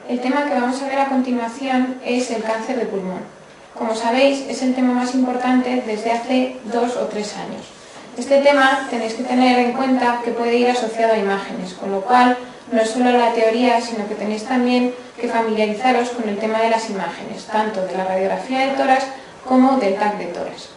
El tema que vamos a ver a continuación es el cáncer de pulmón. Como sabéis, es el tema más importante desde hace 2 o 3 años. Este tema tenéis que tener en cuenta que puede ir asociado a imágenes, con lo cual no es solo la teoría, sino que tenéis también que familiarizaros con el tema de las imágenes, tanto de la radiografía de tórax como del TAC de tórax.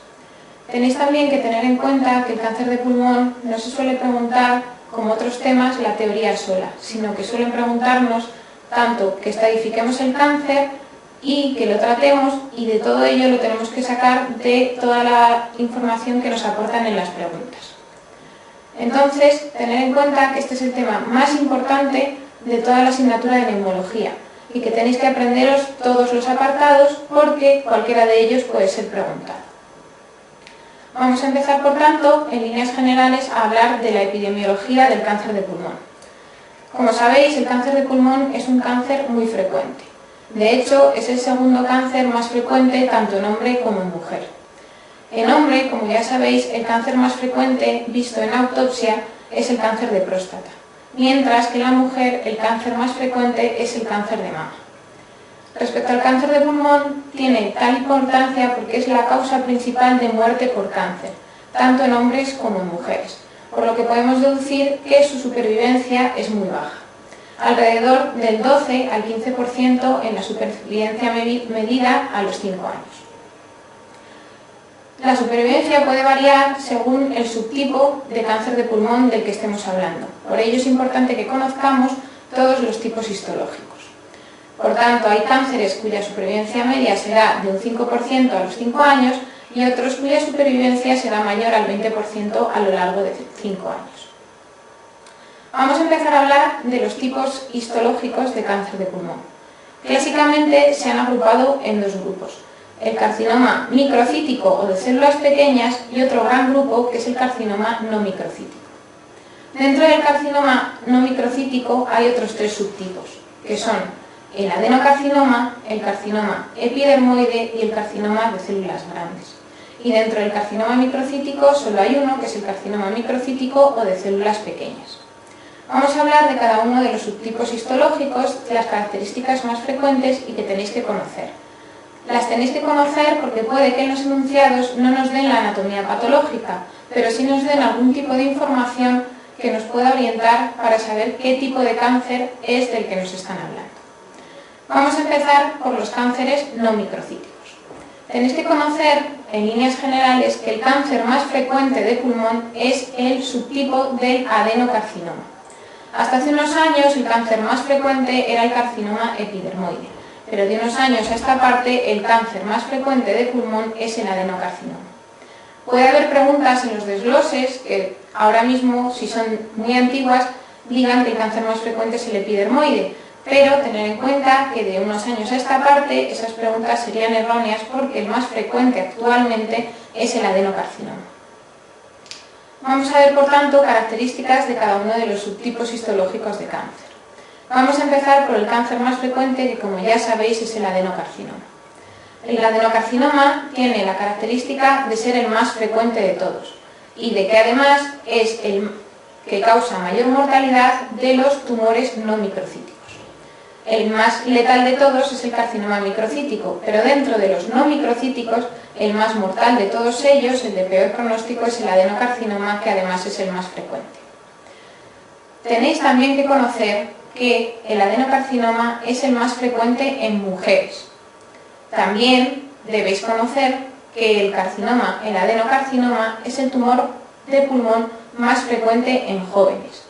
Tenéis también que tener en cuenta que el cáncer de pulmón no se suele preguntar, como otros temas, la teoría sola, sino que suelen preguntarnos tanto que estadifiquemos el cáncer y que lo tratemos, y de todo ello lo tenemos que sacar de toda la información que nos aportan en las preguntas. Entonces, tener en cuenta que este es el tema más importante de toda la asignatura de neumología y que tenéis que aprenderos todos los apartados porque cualquiera de ellos puede ser preguntado. Vamos a empezar, por tanto, en líneas generales a hablar de la epidemiología del cáncer de pulmón. Como sabéis, el cáncer de pulmón es un cáncer muy frecuente. De hecho, es el segundo cáncer más frecuente tanto en hombre como en mujer. En hombre, como ya sabéis, el cáncer más frecuente visto en autopsia es el cáncer de próstata, mientras que en la mujer el cáncer más frecuente es el cáncer de mama. Respecto al cáncer de pulmón, tiene tal importancia porque es la causa principal de muerte por cáncer, tanto en hombres como en mujeres, por lo que podemos deducir que su supervivencia es muy baja, alrededor del 12 al 15% en la supervivencia medida a los 5 años. La supervivencia puede variar según el subtipo de cáncer de pulmón del que estemos hablando, por ello es importante que conozcamos todos los tipos histológicos. Por tanto, hay cánceres cuya supervivencia media será de un 5% a los 5 años y otros cuya supervivencia será mayor al 20% a lo largo de 5 años. Vamos a empezar a hablar de los tipos histológicos de cáncer de pulmón. Clásicamente se han agrupado en 2 grupos: el carcinoma microcítico o de células pequeñas y otro gran grupo que es el carcinoma no microcítico. Dentro del carcinoma no microcítico hay otros 3 subtipos, que son el adenocarcinoma, el carcinoma epidermoide y el carcinoma de células grandes. Y dentro del carcinoma microcítico solo hay uno, que es el carcinoma microcítico o de células pequeñas. Vamos a hablar de cada uno de los subtipos histológicos, de las características más frecuentes y que tenéis que conocer. Las tenéis que conocer porque puede que en los enunciados no nos den la anatomía patológica, pero sí nos den algún tipo de información que nos pueda orientar para saber qué tipo de cáncer es del que nos están hablando. Vamos a empezar por los cánceres no microcíticos. Tenéis que conocer, en líneas generales, que el cáncer más frecuente de pulmón es el subtipo del adenocarcinoma. Hasta hace unos años el cáncer más frecuente era el carcinoma epidermoide, pero de unos años a esta parte el cáncer más frecuente de pulmón es el adenocarcinoma. Puede haber preguntas en los desgloses que ahora mismo, si son muy antiguas, digan que el cáncer más frecuente es el epidermoide, pero tener en cuenta que de unos años a esta parte esas preguntas serían erróneas porque el más frecuente actualmente es el adenocarcinoma. Vamos a ver, por tanto, características de cada uno de los subtipos histológicos de cáncer. Vamos a empezar por el cáncer más frecuente, que como ya sabéis es el adenocarcinoma. El adenocarcinoma tiene la característica de ser el más frecuente de todos y de que además es el que causa mayor mortalidad de los tumores no microcíticos. El más letal de todos es el carcinoma microcítico, pero dentro de los no microcíticos, el más mortal de todos ellos, el de peor pronóstico, es el adenocarcinoma, que además es el más frecuente. Tenéis también que conocer que el adenocarcinoma es el más frecuente en mujeres. También debéis conocer que el adenocarcinoma, es el tumor de pulmón más frecuente en jóvenes.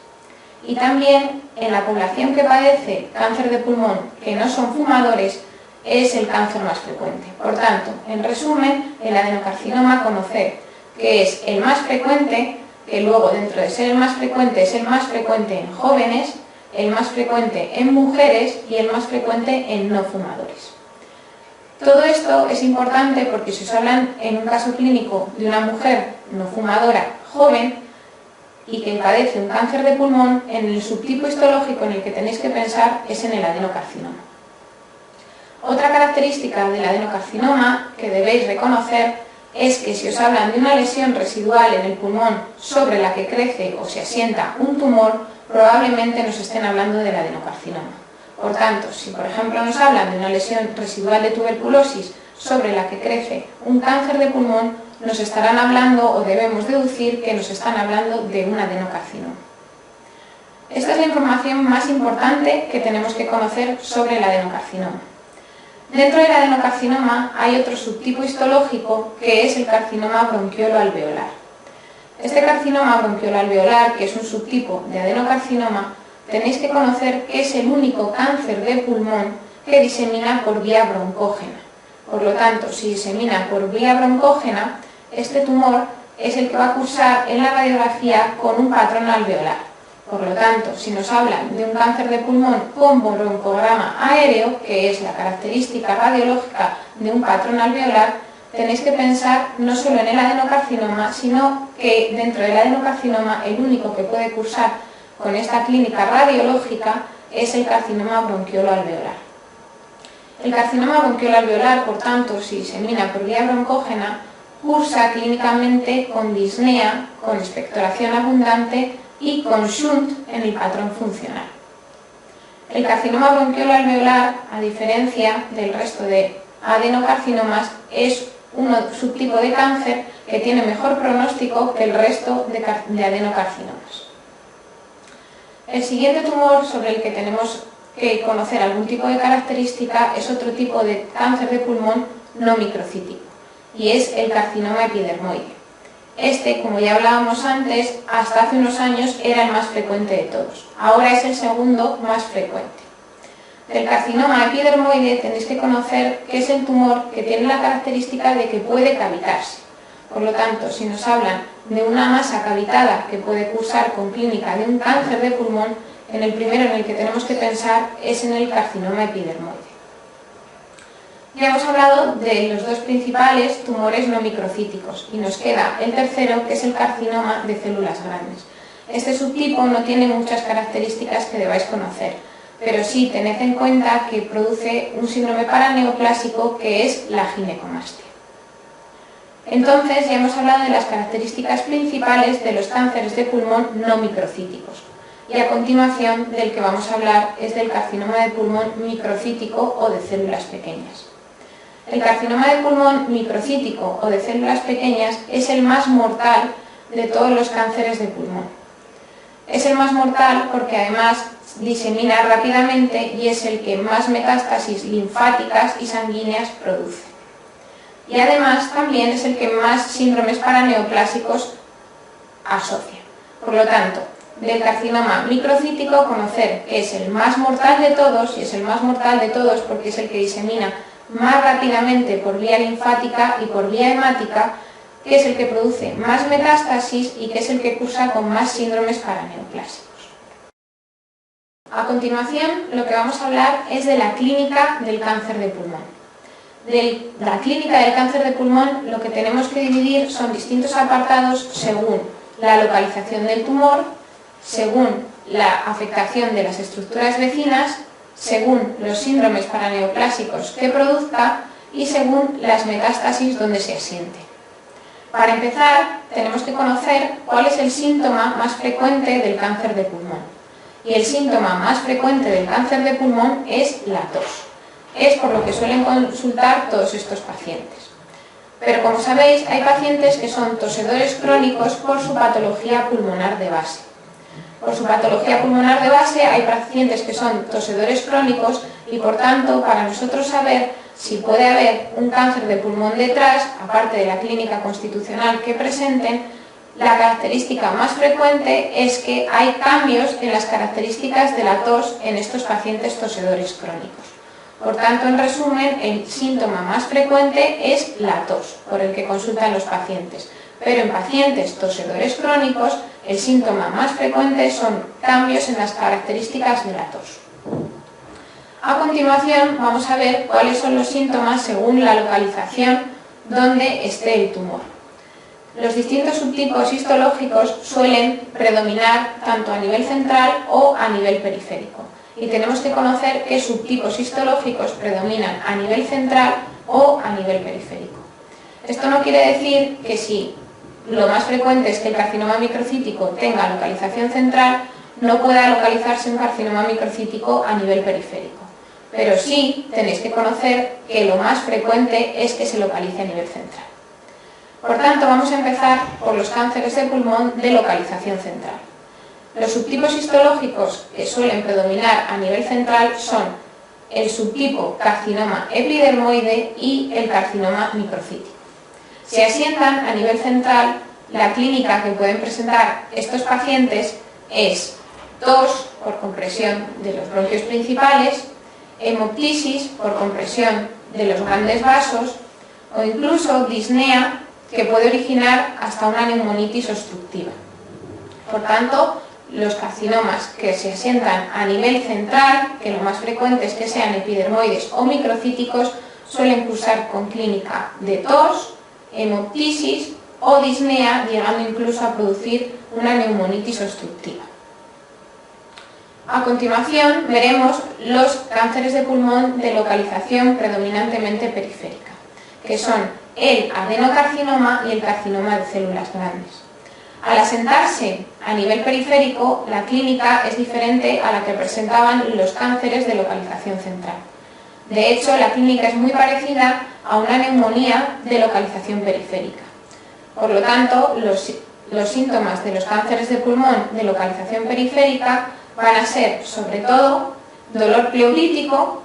Y también en la población que padece cáncer de pulmón que no son fumadores es el cáncer más frecuente. Por tanto, en resumen, el adenocarcinoma, conocer que es el más frecuente, que luego dentro de ser el más frecuente es el más frecuente en jóvenes, el más frecuente en mujeres y el más frecuente en no fumadores. Todo esto es importante porque si os hablan en un caso clínico de una mujer no fumadora joven y que padece un cáncer de pulmón, en el subtipo histológico en el que tenéis que pensar es en el adenocarcinoma. Otra característica del adenocarcinoma que debéis reconocer es que si os hablan de una lesión residual en el pulmón sobre la que crece o se asienta un tumor, probablemente nos estén hablando del adenocarcinoma. Por tanto, si por ejemplo nos hablan de una lesión residual de tuberculosis sobre la que crece un cáncer de pulmón, nos estarán hablando, o debemos deducir que nos están hablando de un adenocarcinoma. Esta es la información más importante que tenemos que conocer sobre el adenocarcinoma. Dentro del adenocarcinoma hay otro subtipo histológico que es el carcinoma bronquiolo-alveolar. Este carcinoma bronquiolo-alveolar, que es un subtipo de adenocarcinoma, tenéis que conocer que es el único cáncer de pulmón que disemina por vía broncógena. Por lo tanto, si disemina por vía broncógena, este tumor es el que va a cursar en la radiografía con un patrón alveolar. Por lo tanto, si nos hablan de un cáncer de pulmón con broncograma aéreo, que es la característica radiológica de un patrón alveolar, tenéis que pensar no solo en el adenocarcinoma, sino que dentro del adenocarcinoma el único que puede cursar con esta clínica radiológica es el carcinoma bronquiolo-alveolar. El carcinoma bronquiolo-alveolar, por tanto, si disemina por vía broncógena, cursa clínicamente con disnea, con expectoración abundante y con shunt en el patrón funcional. El carcinoma bronquiolo-alveolar, a diferencia del resto de adenocarcinomas, es un subtipo de cáncer que tiene mejor pronóstico que el resto de adenocarcinomas. El siguiente tumor sobre el que tenemos que conocer algún tipo de característica es otro tipo de cáncer de pulmón no microcítico, y es el carcinoma epidermoide. Este, como ya hablábamos antes, hasta hace unos años era el más frecuente de todos. Ahora es el segundo más frecuente. Del carcinoma epidermoide tenéis que conocer que es el tumor que tiene la característica de que puede cavitarse. Por lo tanto, si nos hablan de una masa cavitada que puede cursar con clínica de un cáncer de pulmón, en el primero en el que tenemos que pensar es en el carcinoma epidermoide. Ya hemos hablado de los dos principales tumores no microcíticos y nos queda el tercero, que es el carcinoma de células grandes. Este subtipo no tiene muchas características que debáis conocer, pero sí tened en cuenta que produce un síndrome paraneoplásico que es la ginecomastia. Entonces ya hemos hablado de las características principales de los cánceres de pulmón no microcíticos. Y a continuación del que vamos a hablar es del carcinoma de pulmón microcítico o de células pequeñas. El carcinoma de pulmón microcítico o de células pequeñas es el más mortal de todos los cánceres de pulmón. Es el más mortal porque además disemina rápidamente y es el que más metástasis linfáticas y sanguíneas produce. Y además también es el que más síndromes paraneoplásicos asocia. Por lo tanto, del carcinoma microcítico conocer que es el más mortal de todos, y es el más mortal de todos porque es el que disemina más rápidamente por vía linfática y por vía hemática, que es el que produce más metástasis y que es el que cursa con más síndromes paraneoplásicos. A continuación, lo que vamos a hablar es de la clínica del cáncer de pulmón. De la clínica del cáncer de pulmón lo que tenemos que dividir son distintos apartados según la localización del tumor, según la afectación de las estructuras vecinas, según los síndromes paraneoplásicos que produzca y según las metástasis donde se asiente. Para empezar, tenemos que conocer cuál es el síntoma más frecuente del cáncer de pulmón. Y el síntoma más frecuente del cáncer de pulmón es la tos. Es por lo que suelen consultar todos estos pacientes. Pero como sabéis, hay pacientes que son tosedores crónicos por su patología pulmonar de base. Por su patología pulmonar de base hay pacientes que son tosedores crónicos y por tanto para nosotros saber si puede haber un cáncer de pulmón detrás, aparte de la clínica constitucional que presenten, la característica más frecuente es que hay cambios en las características de la tos en estos pacientes tosedores crónicos. Por tanto, en resumen, el síntoma más frecuente es la tos, por el que consultan los pacientes. Pero en pacientes tosedores crónicos, el síntoma más frecuente son cambios en las características de la tos. A continuación, vamos a ver cuáles son los síntomas según la localización donde esté el tumor. Los distintos subtipos histológicos suelen predominar tanto a nivel central o a nivel periférico. Y tenemos que conocer qué subtipos histológicos predominan a nivel central o a nivel periférico. Esto no quiere decir que si lo más frecuente es que el carcinoma microcítico tenga localización central, no pueda localizarse un carcinoma microcítico a nivel periférico, pero sí tenéis que conocer que lo más frecuente es que se localice a nivel central. Por tanto, vamos a empezar por los cánceres de pulmón de localización central. Los subtipos histológicos que suelen predominar a nivel central son el subtipo carcinoma epidermoide y el carcinoma microcítico. Si asientan a nivel central, la clínica que pueden presentar estos pacientes es tos por compresión de los bronquios principales, hemoptisis por compresión de los grandes vasos o incluso disnea que puede originar hasta una neumonitis obstructiva. Por tanto, los carcinomas que se asientan a nivel central, que lo más frecuente es que sean epidermoides o microcíticos, suelen cursar con clínica de tos, hemoptisis o disnea, llegando incluso a producir una neumonitis obstructiva. A continuación veremos los cánceres de pulmón de localización predominantemente periférica, que son el adenocarcinoma y el carcinoma de células grandes. Al asentarse a nivel periférico, la clínica es diferente a la que presentaban los cánceres de localización central. De hecho, la clínica es muy parecida a una neumonía de localización periférica. Por lo tanto, los síntomas de los cánceres de pulmón de localización periférica van a ser, sobre todo, dolor pleurítico,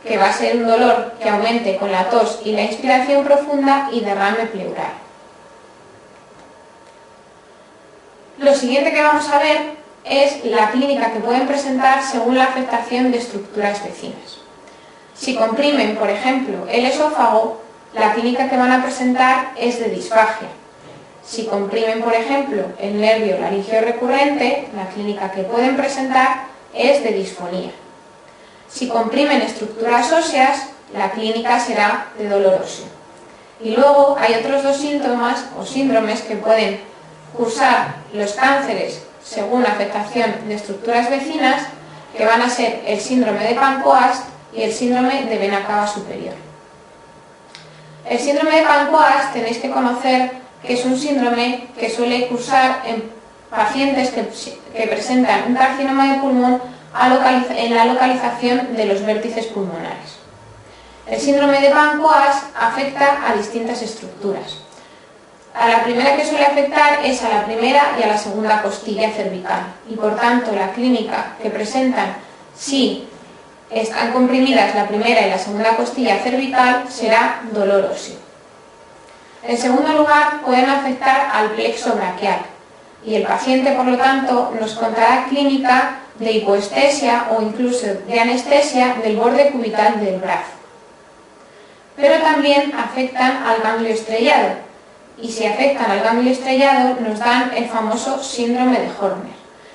que va a ser un dolor que aumente con la tos y la inspiración profunda, y derrame pleural. Lo siguiente que vamos a ver es la clínica que pueden presentar según la afectación de estructuras vecinas. Si comprimen, por ejemplo, el esófago, la clínica que van a presentar es de disfagia. Si comprimen, por ejemplo, el nervio laringeo recurrente, la clínica que pueden presentar es de disfonía. Si comprimen estructuras óseas, la clínica será de dolor óseo. Y luego hay otros dos síntomas o síndromes que pueden cursar los cánceres según afectación de estructuras vecinas, que van a ser el síndrome de Pancoast y el síndrome de vena cava superior. El síndrome de Pancoast tenéis que conocer que es un síndrome que suele cursar en pacientes que presentan un carcinoma de pulmón en la localización de los vértices pulmonares. El síndrome de Pancoast afecta a distintas estructuras. A la primera que suele afectar es a la primera y a la segunda costilla cervical, y por tanto la clínica que presentan, si están comprimidas la primera y la segunda costilla cervical, será dolor óseo. En segundo lugar, pueden afectar al plexo braquial, y el paciente, por lo tanto, nos contará clínica de hipoestesia o incluso de anestesia del borde cubital del brazo. Pero también afectan al ganglio estrellado, y si afectan al ganglio estrellado nos dan el famoso síndrome de Horner.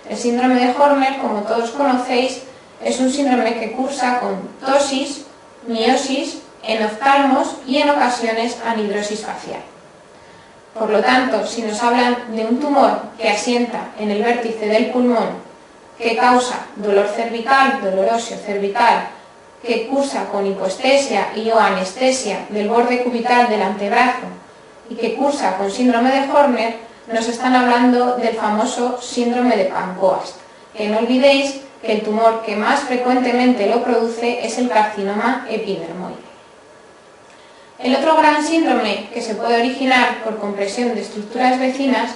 El síndrome de Horner, como todos conocéis, es un síndrome que cursa con ptosis, miosis, enoftalmos y en ocasiones anhidrosis facial. Por lo tanto, si nos hablan de un tumor que asienta en el vértice del pulmón, que causa dolor cervical, dolor óseo cervical, que cursa con hipoestesia y o anestesia del borde cubital del antebrazo y que cursa con síndrome de Horner, nos están hablando del famoso síndrome de Pancoast, que no olvidéis que el tumor que más frecuentemente lo produce es el carcinoma epidermoide. El otro gran síndrome que se puede originar por compresión de estructuras vecinas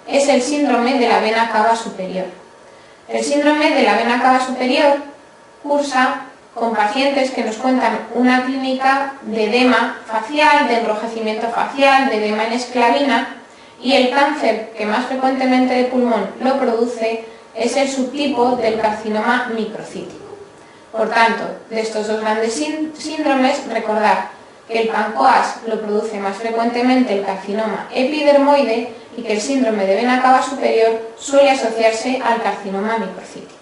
es el síndrome de la vena cava superior. El síndrome de la vena cava superior cursa con pacientes que nos cuentan una clínica de edema facial, de enrojecimiento facial, de edema en esclavina, y el cáncer que más frecuentemente de pulmón lo produce es el subtipo del carcinoma microcítico. Por tanto, de estos dos grandes síndromes, recordad que el Pancoast lo produce más frecuentemente el carcinoma epidermoide y que el síndrome de vena cava superior suele asociarse al carcinoma microcítico.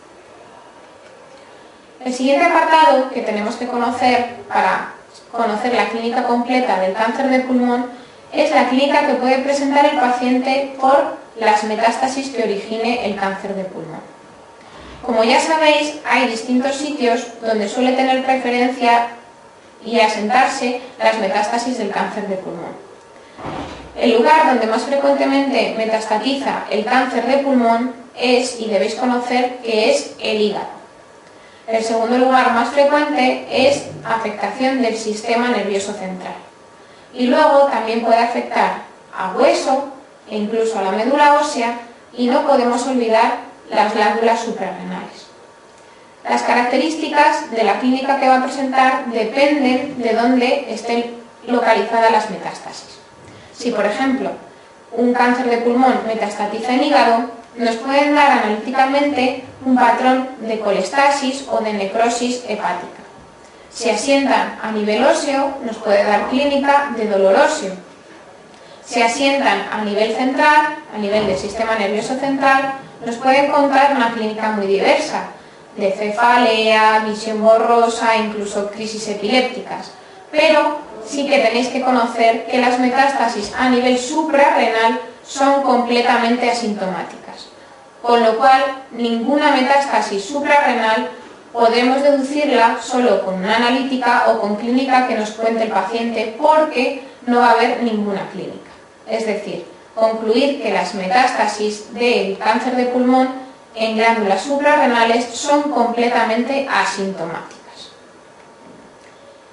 El siguiente apartado que tenemos que conocer para conocer la clínica completa del cáncer de pulmón es la clínica que puede presentar el paciente por las metástasis que origine el cáncer de pulmón. Como ya sabéis, hay distintos sitios donde suele tener preferencia y asentarse las metástasis del cáncer de pulmón. El lugar donde más frecuentemente metastatiza el cáncer de pulmón es, y debéis conocer, que es el hígado. El segundo lugar más frecuente es afectación del sistema nervioso central. Y luego también puede afectar a hueso e incluso a la médula ósea, y no podemos olvidar las glándulas suprarrenales. Las características de la clínica que va a presentar dependen de dónde estén localizadas las metástasis. Si, por ejemplo, un cáncer de pulmón metastatiza en hígado, nos pueden dar analíticamente un patrón de colestasis o de necrosis hepática. Si asientan a nivel óseo, nos puede dar clínica de dolor óseo. Si asientan a nivel central, a nivel del sistema nervioso central, nos pueden contar una clínica muy diversa, de cefalea, visión borrosa, incluso crisis epilépticas. Pero sí que tenéis que conocer que las metástasis a nivel suprarrenal son completamente asintomáticas, con lo cual ninguna metástasis suprarrenal podemos deducirla solo con una analítica o con clínica que nos cuente el paciente, porque no va a haber ninguna clínica. Es decir, concluir que las metástasis del cáncer de pulmón en glándulas suprarrenales son completamente asintomáticas.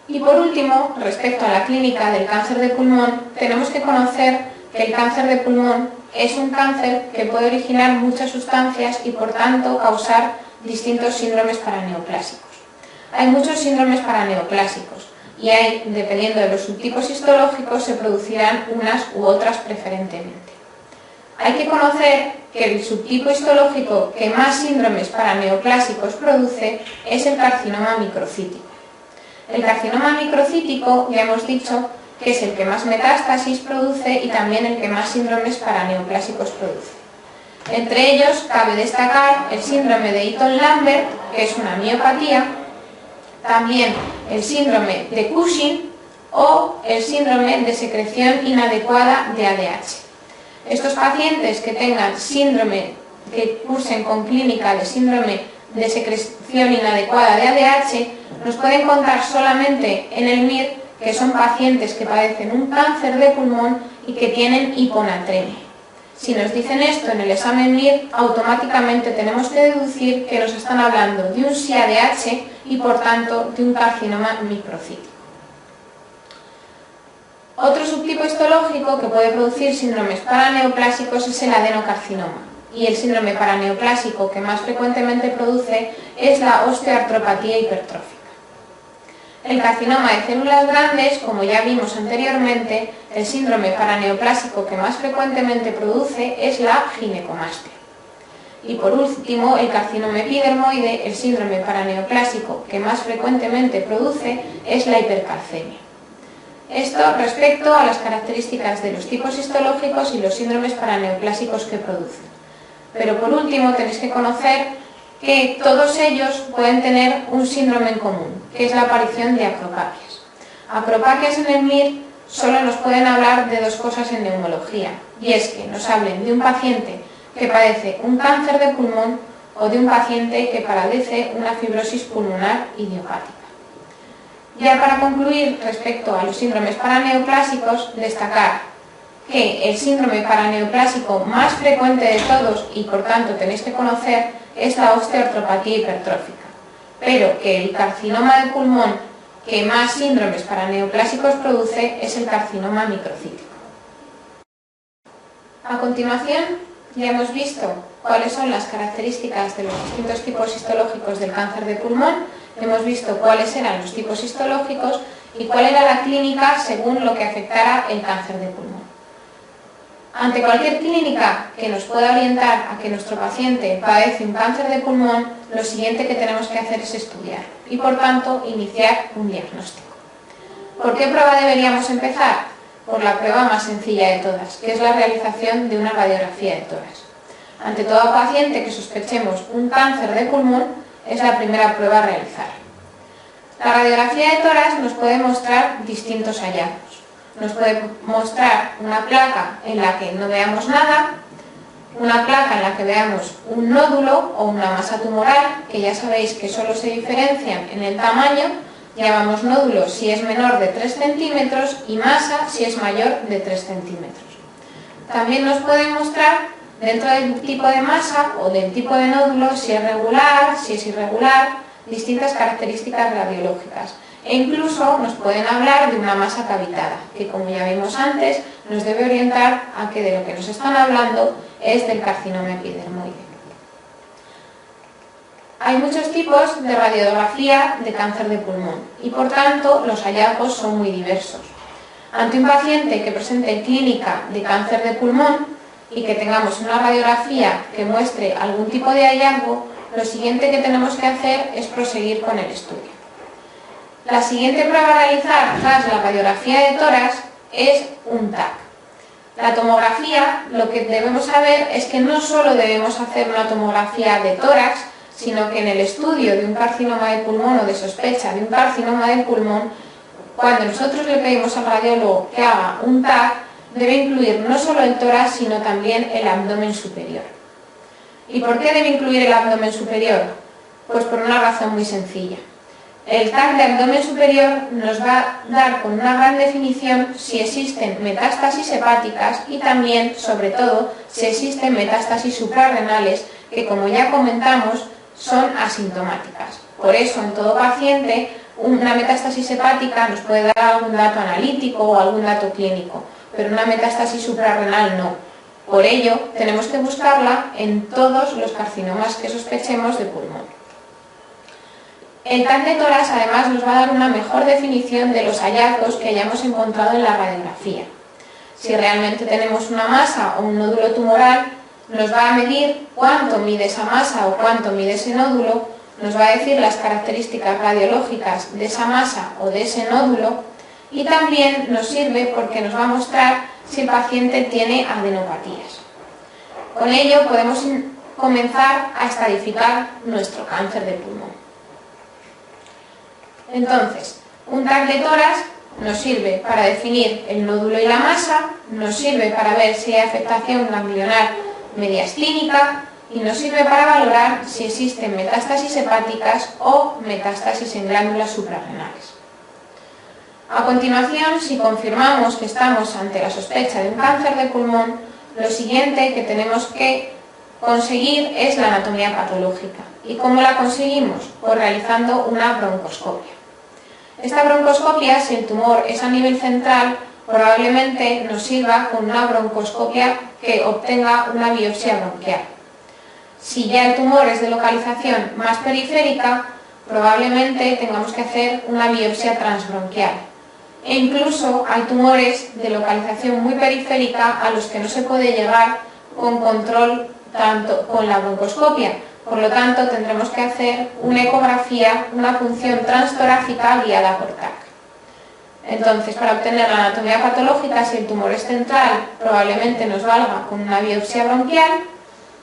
Y por último, respecto a la clínica del cáncer de pulmón, tenemos que conocer que el cáncer de pulmón es un cáncer que puede originar muchas sustancias y por tanto causar distintos síndromes paraneoplásicos. Hay muchos síndromes paraneoplásicos y hay, dependiendo de los subtipos histológicos, se producirán unas u otras preferentemente. Hay que conocer que el subtipo histológico que más síndromes paraneoplásicos produce es el carcinoma microcítico. El carcinoma microcítico, ya hemos dicho, que es el que más metástasis produce y también el que más síndromes paraneoplásicos produce. Entre ellos cabe destacar el síndrome de Eaton-Lambert, que es una miopatía, también el síndrome de Cushing o el síndrome de secreción inadecuada de ADH. Estos pacientes que tengan síndrome, que cursen con clínica de síndrome de secreción inadecuada de ADH, nos pueden contar solamente en el MIR que son pacientes que padecen un cáncer de pulmón y que tienen hiponatremia. Si nos dicen esto en el examen MIR, automáticamente tenemos que deducir que nos están hablando de un SIADH y por tanto de un carcinoma microcítico. Otro subtipo histológico que puede producir síndromes paraneoplásicos es el adenocarcinoma, y el síndrome paraneoplásico que más frecuentemente produce es la osteoartropatía hipertrófica. El carcinoma de células grandes, como ya vimos anteriormente, el síndrome paraneoplásico que más frecuentemente produce es la ginecomastia. Y por último, el carcinoma epidermoide, el síndrome paraneoplásico que más frecuentemente produce es la hipercalcemia. Esto respecto a las características de los tipos histológicos y los síndromes paraneoplásicos que producen. Pero por último tenéis que conocer que todos ellos pueden tener un síndrome en común, que es la aparición de acropaquias. Acropaquias en el MIR solo nos pueden hablar de dos cosas en neumología, y es que nos hablen de un paciente que padece un cáncer de pulmón o de un paciente que padece una fibrosis pulmonar idiopática. Ya para concluir, respecto a los síndromes paraneoplásicos, destacar que el síndrome paraneoplásico más frecuente de todos, y por tanto tenéis que conocer, es la osteoartropatía hipertrófica, pero que el carcinoma de pulmón que más síndromes paraneoplásicos produce es el carcinoma microcítico. A continuación, ya hemos visto cuáles son las características de los distintos tipos histológicos del cáncer de pulmón, hemos visto cuáles eran los tipos histológicos y cuál era la clínica según lo que afectara el cáncer de pulmón. Ante cualquier clínica que nos pueda orientar a que nuestro paciente padece un cáncer de pulmón, lo siguiente que tenemos que hacer es estudiar y, por tanto, iniciar un diagnóstico. ¿Por qué prueba deberíamos empezar? Por la prueba más sencilla de todas, que es la realización de una radiografía de tórax. Ante todo paciente que sospechemos un cáncer de pulmón, es la primera prueba a realizar. La radiografía de tórax nos puede mostrar distintos hallazgos. Nos puede mostrar una placa en la que no veamos nada, una placa en la que veamos un nódulo o una masa tumoral, que ya sabéis que solo se diferencian en el tamaño. Llamamos nódulo si es menor de 3 centímetros y masa si es mayor de 3 centímetros. También nos puede mostrar dentro del tipo de masa o del tipo de nódulo, si es regular, si es irregular, distintas características radiológicas. E incluso nos pueden hablar de una masa cavitada, que como ya vimos antes, nos debe orientar a que de lo que nos están hablando es del carcinoma epidermoide. Hay muchos tipos de radiografía de cáncer de pulmón y por tanto los hallazgos son muy diversos. Ante un paciente que presente clínica de cáncer de pulmón y que tengamos una radiografía que muestre algún tipo de hallazgo, lo siguiente que tenemos que hacer es proseguir con el estudio. La siguiente prueba a realizar tras la radiografía de tórax es un TAC. La tomografía, lo que debemos saber es que no solo debemos hacer una tomografía de tórax, sino que en el estudio de un carcinoma de pulmón o de sospecha de un carcinoma de pulmón, cuando nosotros le pedimos al radiólogo que haga un TAC, debe incluir no solo el tórax, sino también el abdomen superior. ¿Y por qué debe incluir el abdomen superior? Pues por una razón muy sencilla. El TAC de abdomen superior nos va a dar con una gran definición si existen metástasis hepáticas y también, sobre todo, si existen metástasis suprarrenales que, como ya comentamos, son asintomáticas. Por eso, en todo paciente, una metástasis hepática nos puede dar algún dato analítico o algún dato clínico, pero una metástasis suprarrenal no. Por ello, tenemos que buscarla en todos los carcinomas que sospechemos de pulmón. El TAC de tórax además nos va a dar una mejor definición de los hallazgos que hayamos encontrado en la radiografía. Si realmente tenemos una masa o un nódulo tumoral, nos va a medir cuánto mide esa masa o cuánto mide ese nódulo, nos va a decir las características radiológicas de esa masa o de ese nódulo y también nos sirve porque nos va a mostrar si el paciente tiene adenopatías. Con ello podemos comenzar a estadificar nuestro cáncer de pulmón. Entonces, un TAC de tórax nos sirve para definir el nódulo y la masa, nos sirve para ver si hay afectación ganglionar mediastínica y nos sirve para valorar si existen metástasis hepáticas o metástasis en glándulas suprarrenales. A continuación, si confirmamos que estamos ante la sospecha de un cáncer de pulmón, lo siguiente que tenemos que conseguir es la anatomía patológica. ¿Y cómo la conseguimos? Pues realizando una broncoscopia. Esta broncoscopia, si el tumor es a nivel central, probablemente nos sirva con una broncoscopia que obtenga una biopsia bronquial. Si ya el tumor es de localización más periférica, probablemente tengamos que hacer una biopsia transbronquial. E incluso hay tumores de localización muy periférica a los que no se puede llegar con control tanto con la broncoscopia. Por lo tanto, tendremos que hacer una ecografía, una punción transtorácica guiada por TAC. Entonces, para obtener la anatomía patológica, si el tumor es central, probablemente nos valga con una biopsia bronquial,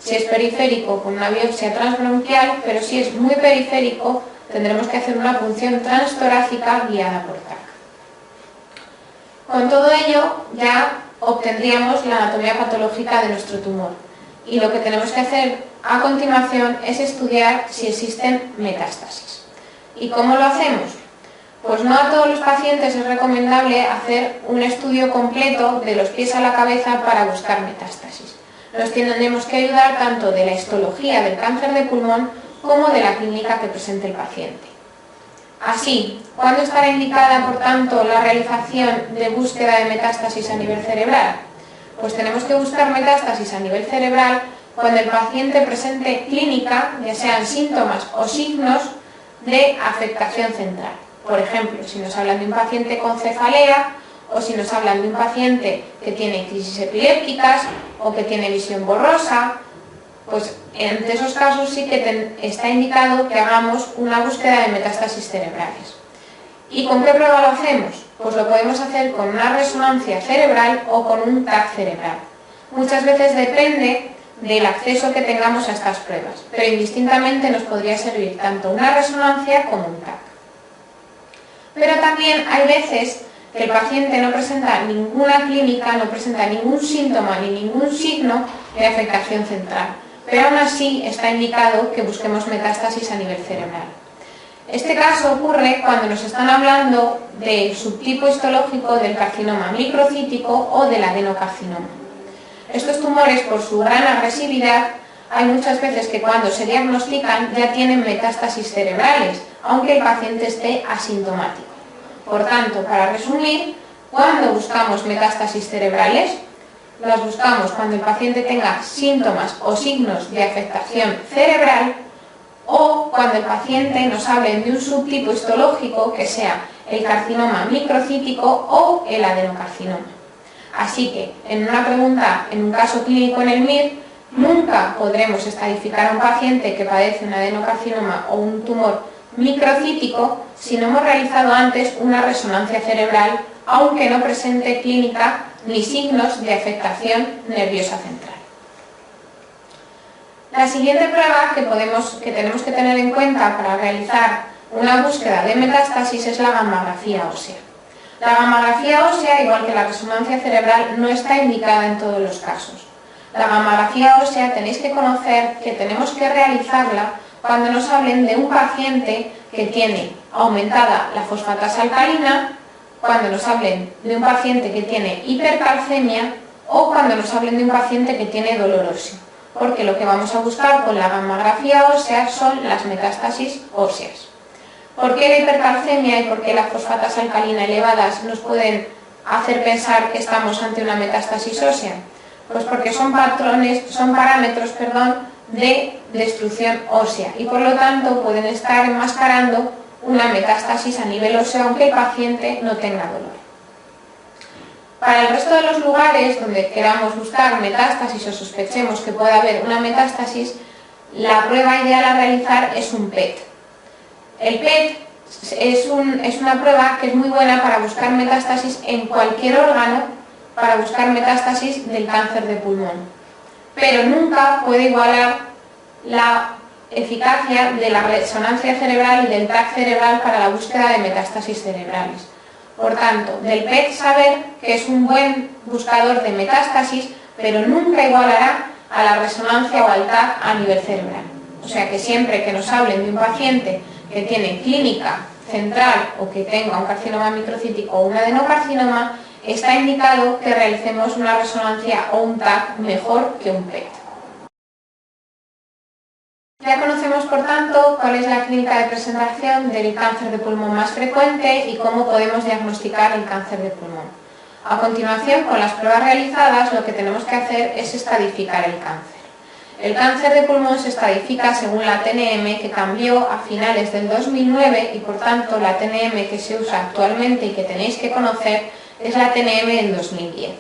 si es periférico, con una biopsia transbronquial, pero si es muy periférico, tendremos que hacer una punción transtorácica guiada por TAC. Con todo ello, ya obtendríamos la anatomía patológica de nuestro tumor. Y lo que tenemos que hacer a continuación es estudiar si existen metástasis. ¿Y cómo lo hacemos? Pues no a todos los pacientes es recomendable hacer un estudio completo de los pies a la cabeza para buscar metástasis. Nos tenemos que ayudar tanto de la histología del cáncer de pulmón como de la clínica que presente el paciente. Así, ¿cuándo estará indicada, por tanto, la realización de búsqueda de metástasis a nivel cerebral? Pues tenemos que buscar metástasis a nivel cerebral cuando el paciente presente clínica, ya sean síntomas o signos de afectación central. Por ejemplo, si nos hablan de un paciente con cefalea o si nos hablan de un paciente que tiene crisis epilépticas o que tiene visión borrosa, pues en esos casos sí que está indicado que hagamos una búsqueda de metástasis cerebrales. ¿Y con qué prueba lo hacemos? Pues lo podemos hacer con una resonancia cerebral o con un TAC cerebral. Muchas veces depende del acceso que tengamos a estas pruebas, pero indistintamente nos podría servir tanto una resonancia como un TAC. Pero también hay veces que el paciente no presenta ninguna clínica, no presenta ningún síntoma ni ningún signo de afectación central, pero aún así está indicado que busquemos metástasis a nivel cerebral. Este caso ocurre cuando nos están hablando del subtipo histológico del carcinoma microcítico o del adenocarcinoma. Estos tumores, por su gran agresividad, hay muchas veces que cuando se diagnostican ya tienen metástasis cerebrales, aunque el paciente esté asintomático. Por tanto, para resumir, ¿cuándo buscamos metástasis cerebrales? Las buscamos cuando el paciente tenga síntomas o signos de afectación cerebral o cuando el paciente nos hable de un subtipo histológico que sea el carcinoma microcítico o el adenocarcinoma. Así que, en una pregunta, en un caso clínico en el MIR, nunca podremos estadificar a un paciente que padece un adenocarcinoma o un tumor microcítico si no hemos realizado antes una resonancia cerebral, aunque no presente clínica ni signos de afectación nerviosa central. La siguiente prueba que tenemos que tener en cuenta para realizar una búsqueda de metástasis es la gammagrafía ósea. La gammagrafía ósea, igual que la resonancia cerebral, no está indicada en todos los casos. La gammagrafía ósea tenéis que conocer que tenemos que realizarla cuando nos hablen de un paciente que tiene aumentada la fosfatasa alcalina, cuando nos hablen de un paciente que tiene hipercalcemia o cuando nos hablen de un paciente que tiene dolor óseo, porque lo que vamos a buscar con la gammagrafía ósea son las metástasis óseas. ¿Por qué la hipercalcemia y por qué la fosfatasa alcalina elevadas nos pueden hacer pensar que estamos ante una metástasis ósea? Pues porque son parámetros de destrucción ósea y por lo tanto pueden estar enmascarando una metástasis a nivel óseo aunque el paciente no tenga dolor. Para el resto de los lugares donde queramos buscar metástasis o sospechemos que pueda haber una metástasis, la prueba ideal a realizar es un PET. El PET es una prueba que es muy buena para buscar metástasis en cualquier órgano, para buscar metástasis del cáncer de pulmón, pero nunca puede igualar la eficacia de la resonancia cerebral y del TAC cerebral para la búsqueda de metástasis cerebrales. Por tanto, del PET saber que es un buen buscador de metástasis, pero nunca igualará a la resonancia o al TAC a nivel cerebral. O sea que siempre que nos hablen de un paciente que tiene clínica central o que tenga un carcinoma microcítico o un adenocarcinoma, está indicado que realicemos una resonancia o un TAC mejor que un PET. Ya conocemos, por tanto, cuál es la clínica de presentación del cáncer de pulmón más frecuente y cómo podemos diagnosticar el cáncer de pulmón. A continuación, con las pruebas realizadas, lo que tenemos que hacer es estadificar el cáncer. El cáncer de pulmón se estadifica según la TNM, que cambió a finales del 2009 y, por tanto, la TNM que se usa actualmente y que tenéis que conocer es la TNM del 2010.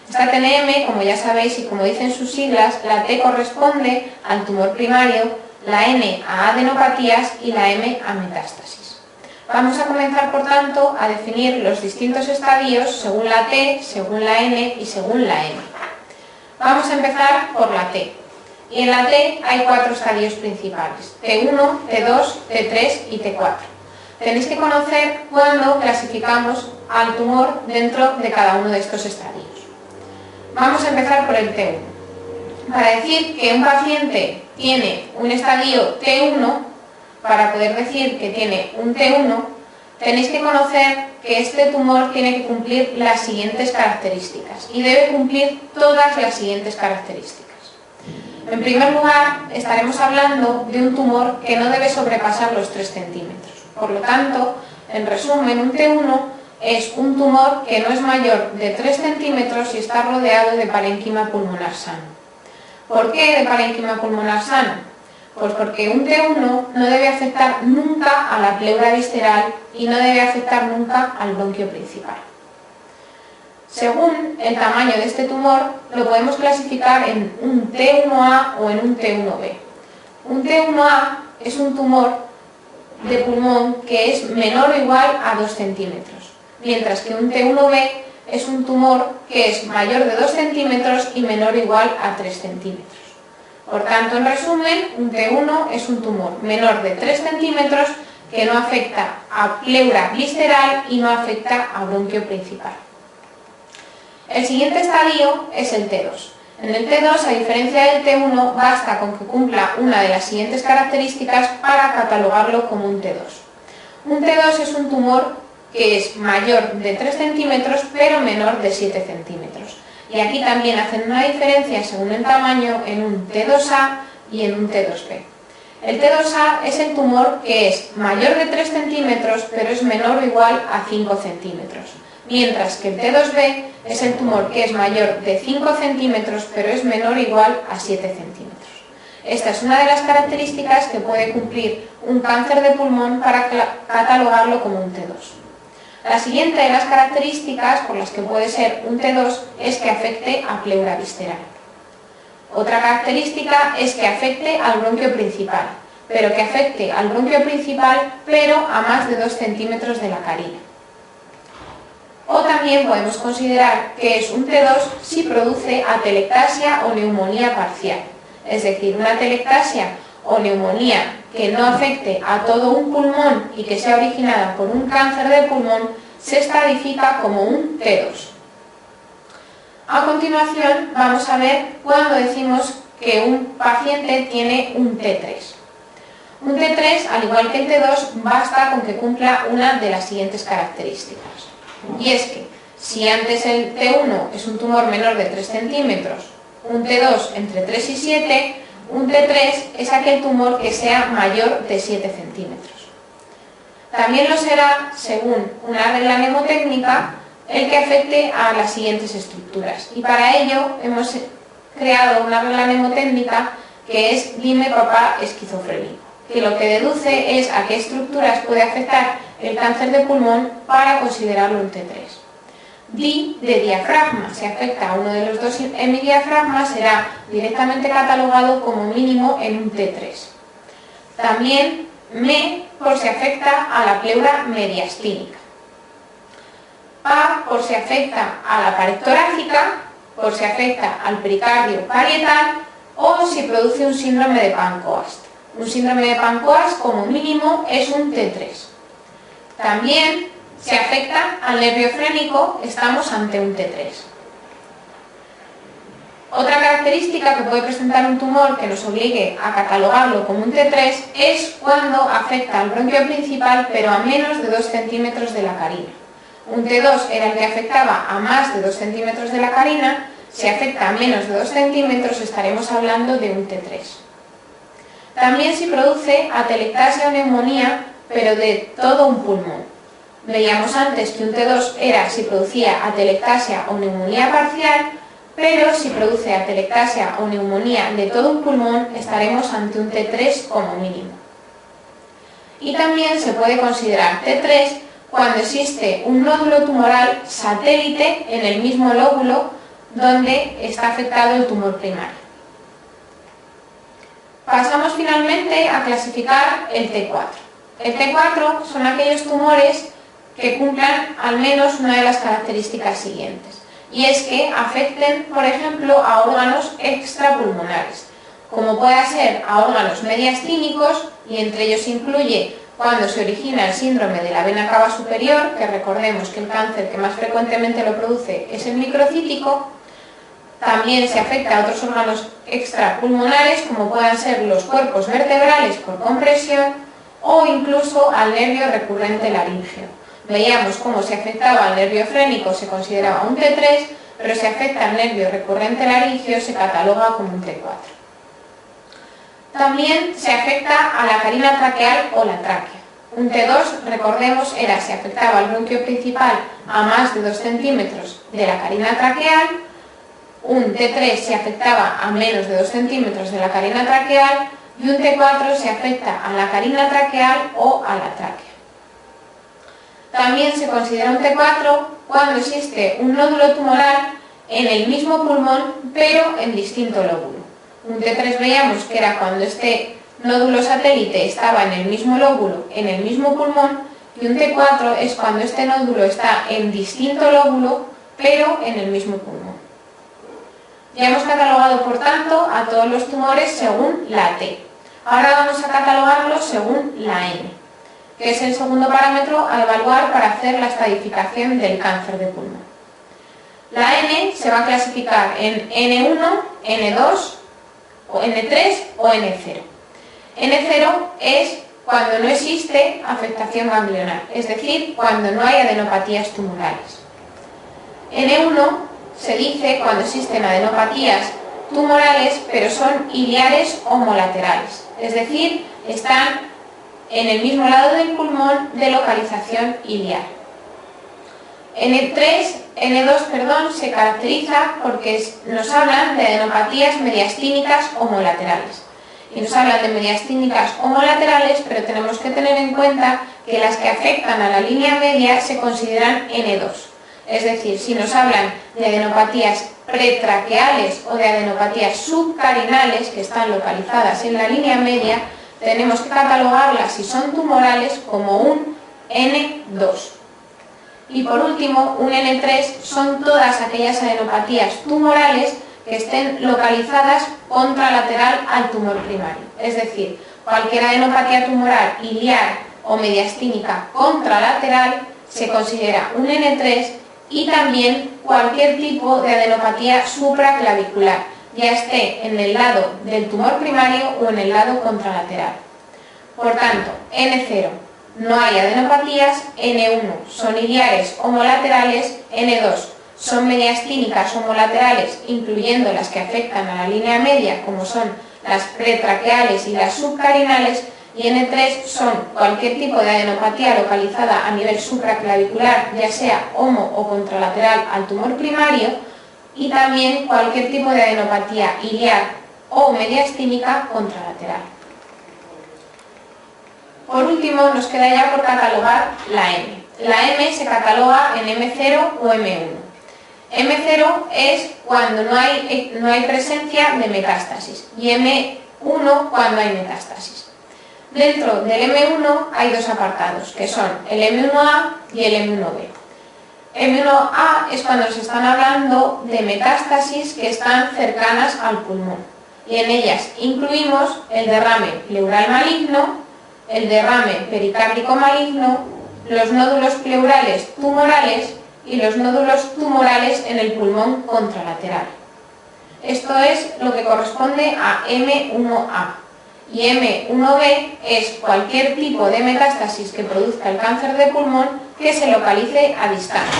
Esta TNM, como ya sabéis y como dicen sus siglas, la T corresponde al tumor primario, la N a adenopatías y la M a metástasis. Vamos a comenzar, por tanto, a definir los distintos estadios según la T, según la N y según la M. Vamos a empezar por la T. Y en la T hay 4 estadios principales: T1, T2, T3 y T4. Tenéis que conocer cuándo clasificamos al tumor dentro de cada uno de estos estadios. Vamos a empezar por el T1. Para decir que un paciente tiene un estadio T1, para poder decir que tiene un T1, tenéis que conocer que este tumor tiene que cumplir las siguientes características y debe cumplir todas las siguientes características. En primer lugar, estaremos hablando de un tumor que no debe sobrepasar los 3 centímetros. Por lo tanto, en resumen, un T1 es un tumor que no es mayor de 3 centímetros y está rodeado de parénquima pulmonar sano. ¿Por qué de parénquima pulmonar sano? Pues porque un T1 no debe afectar nunca a la pleura visceral y no debe afectar nunca al bronquio principal. Según el tamaño de este tumor, lo podemos clasificar en un T1A o en un T1B. Un T1A es un tumor de pulmón que es menor o igual a 2 centímetros, mientras que un T1B es un tumor que es mayor de 2 centímetros y menor o igual a 3 centímetros. Por tanto, en resumen, un T1 es un tumor menor de 3 centímetros que no afecta a pleura visceral y no afecta a bronquio principal. El siguiente estadio es el T2. En el T2, a diferencia del T1, basta con que cumpla una de las siguientes características para catalogarlo como un T2. Un T2 es un tumor que es mayor de 3 centímetros pero menor de 7 centímetros. Y aquí también hacen una diferencia según el tamaño en un T2A y en un T2B. El T2A es el tumor que es mayor de 3 centímetros, pero es menor o igual a 5 centímetros. Mientras que el T2B es el tumor que es mayor de 5 centímetros, pero es menor o igual a 7 centímetros. Esta es una de las características que puede cumplir un cáncer de pulmón para catalogarlo como un T2. La siguiente de las características por las que puede ser un T2 es que afecte a pleura visceral. Otra característica es que afecte al bronquio principal, pero que afecte al bronquio principal pero a más de 2 centímetros de la carina. O también podemos considerar que es un T2 si produce atelectasia o neumonía parcial, es decir, una atelectasia o neumonía que no afecte a todo un pulmón y que sea originada por un cáncer de pulmón, se estadifica como un T2. A continuación vamos a ver cuando decimos que un paciente tiene un T3. Un T3, al igual que el T2, basta con que cumpla una de las siguientes características. Y es que si antes el T1 es un tumor menor de 3 centímetros, un T2 entre 3 y 7, un T3 es aquel tumor que sea mayor de 7 centímetros. También lo será, según una regla mnemotécnica, el que afecte a las siguientes estructuras. Y para ello hemos creado una regla mnemotécnica que es dime papá esquizofrénico, que lo que deduce es a qué estructuras puede afectar el cáncer de pulmón para considerarlo un T3. Di de diafragma, si afecta a uno de los dos hemidiafragmas será directamente catalogado como mínimo en un T3. También me por si afecta a la pleura mediastínica. Pa por si afecta a la pared torácica, por si afecta al pericardio parietal o si produce un síndrome de Pancoast. Un síndrome de Pancoast como mínimo es un T3. También si afecta al nervio frénico, estamos ante un T3. Otra característica que puede presentar un tumor que nos obligue a catalogarlo como un T3 es cuando afecta al bronquio principal pero a menos de 2 centímetros de la carina. Un T2 era el que afectaba a más de 2 centímetros de la carina, si afecta a menos de 2 centímetros estaremos hablando de un T3. También si produce atelectasia o neumonía pero de todo un pulmón. Veíamos antes que un T2 era si producía atelectasia o neumonía parcial, pero si produce atelectasia o neumonía de todo un pulmón, estaremos ante un T3 como mínimo. Y también se puede considerar T3 cuando existe un nódulo tumoral satélite en el mismo lóbulo donde está afectado el tumor primario. Pasamos finalmente a clasificar el T4. El T4 son aquellos tumores que cumplan al menos una de las características siguientes, y es que afecten, por ejemplo, a órganos extrapulmonares, como pueda ser a órganos mediastínicos, y entre ellos incluye cuando se origina el síndrome de la vena cava superior, que recordemos que el cáncer que más frecuentemente lo produce es el microcítico. También se afecta a otros órganos extrapulmonares, como puedan ser los cuerpos vertebrales por compresión, o incluso al nervio recurrente laríngeo. Veíamos cómo si afectaba al nervio frénico se consideraba un T3, pero si afecta al nervio recurrente laríngeo se cataloga como un T4. También se afecta a la carina traqueal o la tráquea. Un T2, recordemos, era si afectaba al bronquio principal a más de 2 centímetros de la carina traqueal. Un T3 si afectaba a menos de 2 centímetros de la carina traqueal y un T4 si afecta a la carina traqueal o a la tráquea. También se considera un T4 cuando existe un nódulo tumoral en el mismo pulmón, pero en distinto lóbulo. Un T3 veíamos que era cuando este nódulo satélite estaba en el mismo lóbulo, en el mismo pulmón, y un T4 es cuando este nódulo está en distinto lóbulo, pero en el mismo pulmón. Ya hemos catalogado, por tanto, a todos los tumores según la T. Ahora vamos a catalogarlos según la N, que es el segundo parámetro a evaluar para hacer la estadificación del cáncer de pulmón. La N se va a clasificar en N1, N2, o N3 o N0. N0 es cuando no existe afectación ganglionar, es decir, cuando no hay adenopatías tumorales. N1 se dice cuando existen adenopatías tumorales, pero son iliares homolaterales, es decir, están en el mismo lado del pulmón de localización iliar. N2 se caracteriza porque nos hablan de adenopatías mediastínicas homolaterales. Y nos hablan de mediastínicas homolaterales, pero tenemos que tener en cuenta que las que afectan a la línea media se consideran N2. Es decir, si nos hablan de adenopatías pretraqueales o de adenopatías subcarinales que están localizadas en la línea media, tenemos que catalogarlas, si son tumorales, como un N2. Y por último, un N3 son todas aquellas adenopatías tumorales que estén localizadas contralateral al tumor primario. Es decir, cualquier adenopatía tumoral iliar o mediastínica contralateral se considera un N3, y también cualquier tipo de adenopatía supraclavicular, ya esté en el lado del tumor primario o en el lado contralateral. Por tanto, N0, no hay adenopatías. N1 son iliares homolaterales. N2 son mediastínicas homolaterales, incluyendo las que afectan a la línea media, como son las pretraqueales y las subcarinales. Y N3 son cualquier tipo de adenopatía localizada a nivel supraclavicular, ya sea homo o contralateral al tumor primario, y también cualquier tipo de adenopatía iliar o mediastínica contralateral. Por último, nos queda ya por catalogar la M. La M se cataloga en M0 o M1. M0 es cuando no hay presencia de metástasis, y M1 cuando hay metástasis. Dentro del M1 hay dos apartados, que son el M1A y el M1B. M1A es cuando se están hablando de metástasis que están cercanas al pulmón, y en ellas incluimos el derrame pleural maligno, el derrame pericárdico maligno, los nódulos pleurales tumorales y los nódulos tumorales en el pulmón contralateral. Esto es lo que corresponde a M1A. Y M1B es cualquier tipo de metástasis que produzca el cáncer de pulmón que se localice a distancia.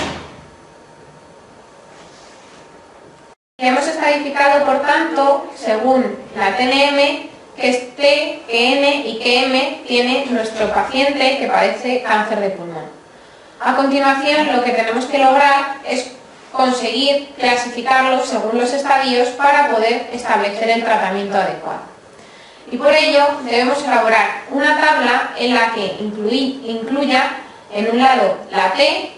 Y hemos estadificado, por tanto, según la TNM, que es T, que N y que M tiene nuestro paciente que padece cáncer de pulmón. A continuación, lo que tenemos que lograr es conseguir clasificarlos según los estadios para poder establecer el tratamiento adecuado. Y por ello debemos elaborar una tabla en la que incluya en un lado la T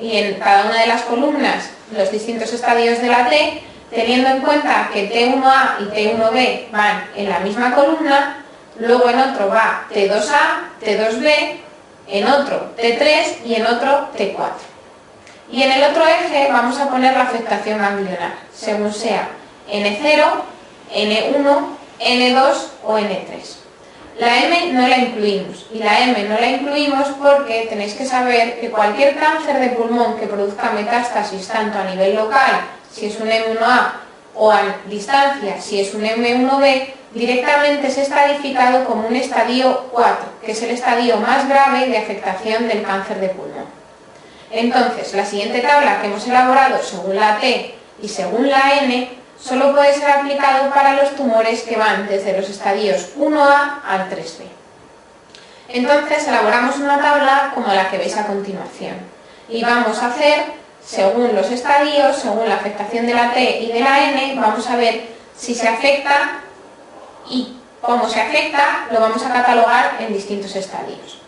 y en cada una de las columnas los distintos estadios de la T, teniendo en cuenta que T1A y T1B van en la misma columna, luego en otro va T2A, T2B, en otro T3 y en otro T4. Y en el otro eje vamos a poner la afectación ganglionar, según sea N0, N1, N2 o N3. La M no la incluimos, y la M no la incluimos porque tenéis que saber que cualquier cáncer de pulmón que produzca metástasis tanto a nivel local, si es un M1A, o a distancia, si es un M1B, directamente es estadificado como un estadio 4, que es el estadio más grave de afectación del cáncer de pulmón. Entonces, la siguiente tabla que hemos elaborado según la T y según la N solo puede ser aplicado para los tumores que van desde los estadios 1A al 3B. Entonces elaboramos una tabla como la que veis a continuación y vamos a hacer, según los estadios, según la afectación de la T y de la N, vamos a ver si se afecta y cómo se afecta lo vamos a catalogar en distintos estadios.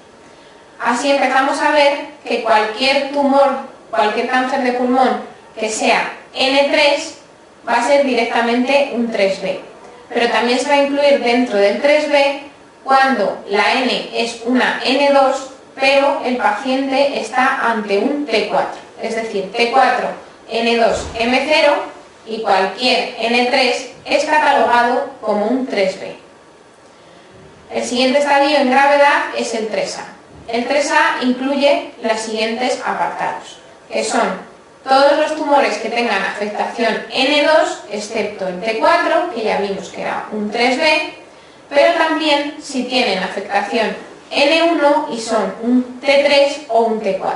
Así empezamos a ver que cualquier tumor, cualquier cáncer de pulmón que sea N3 va a ser directamente un 3B, pero también se va a incluir dentro del 3B cuando la N es una N2, pero el paciente está ante un T4, es decir, T4, N2, M0, y cualquier N3 es catalogado como un 3B. El siguiente estadio en gravedad es el 3A. El 3A incluye los siguientes apartados, que son todos los tumores que tengan afectación N2, excepto el T4, que ya vimos que era un 3B, pero también si tienen afectación N1 y son un T3 o un T4.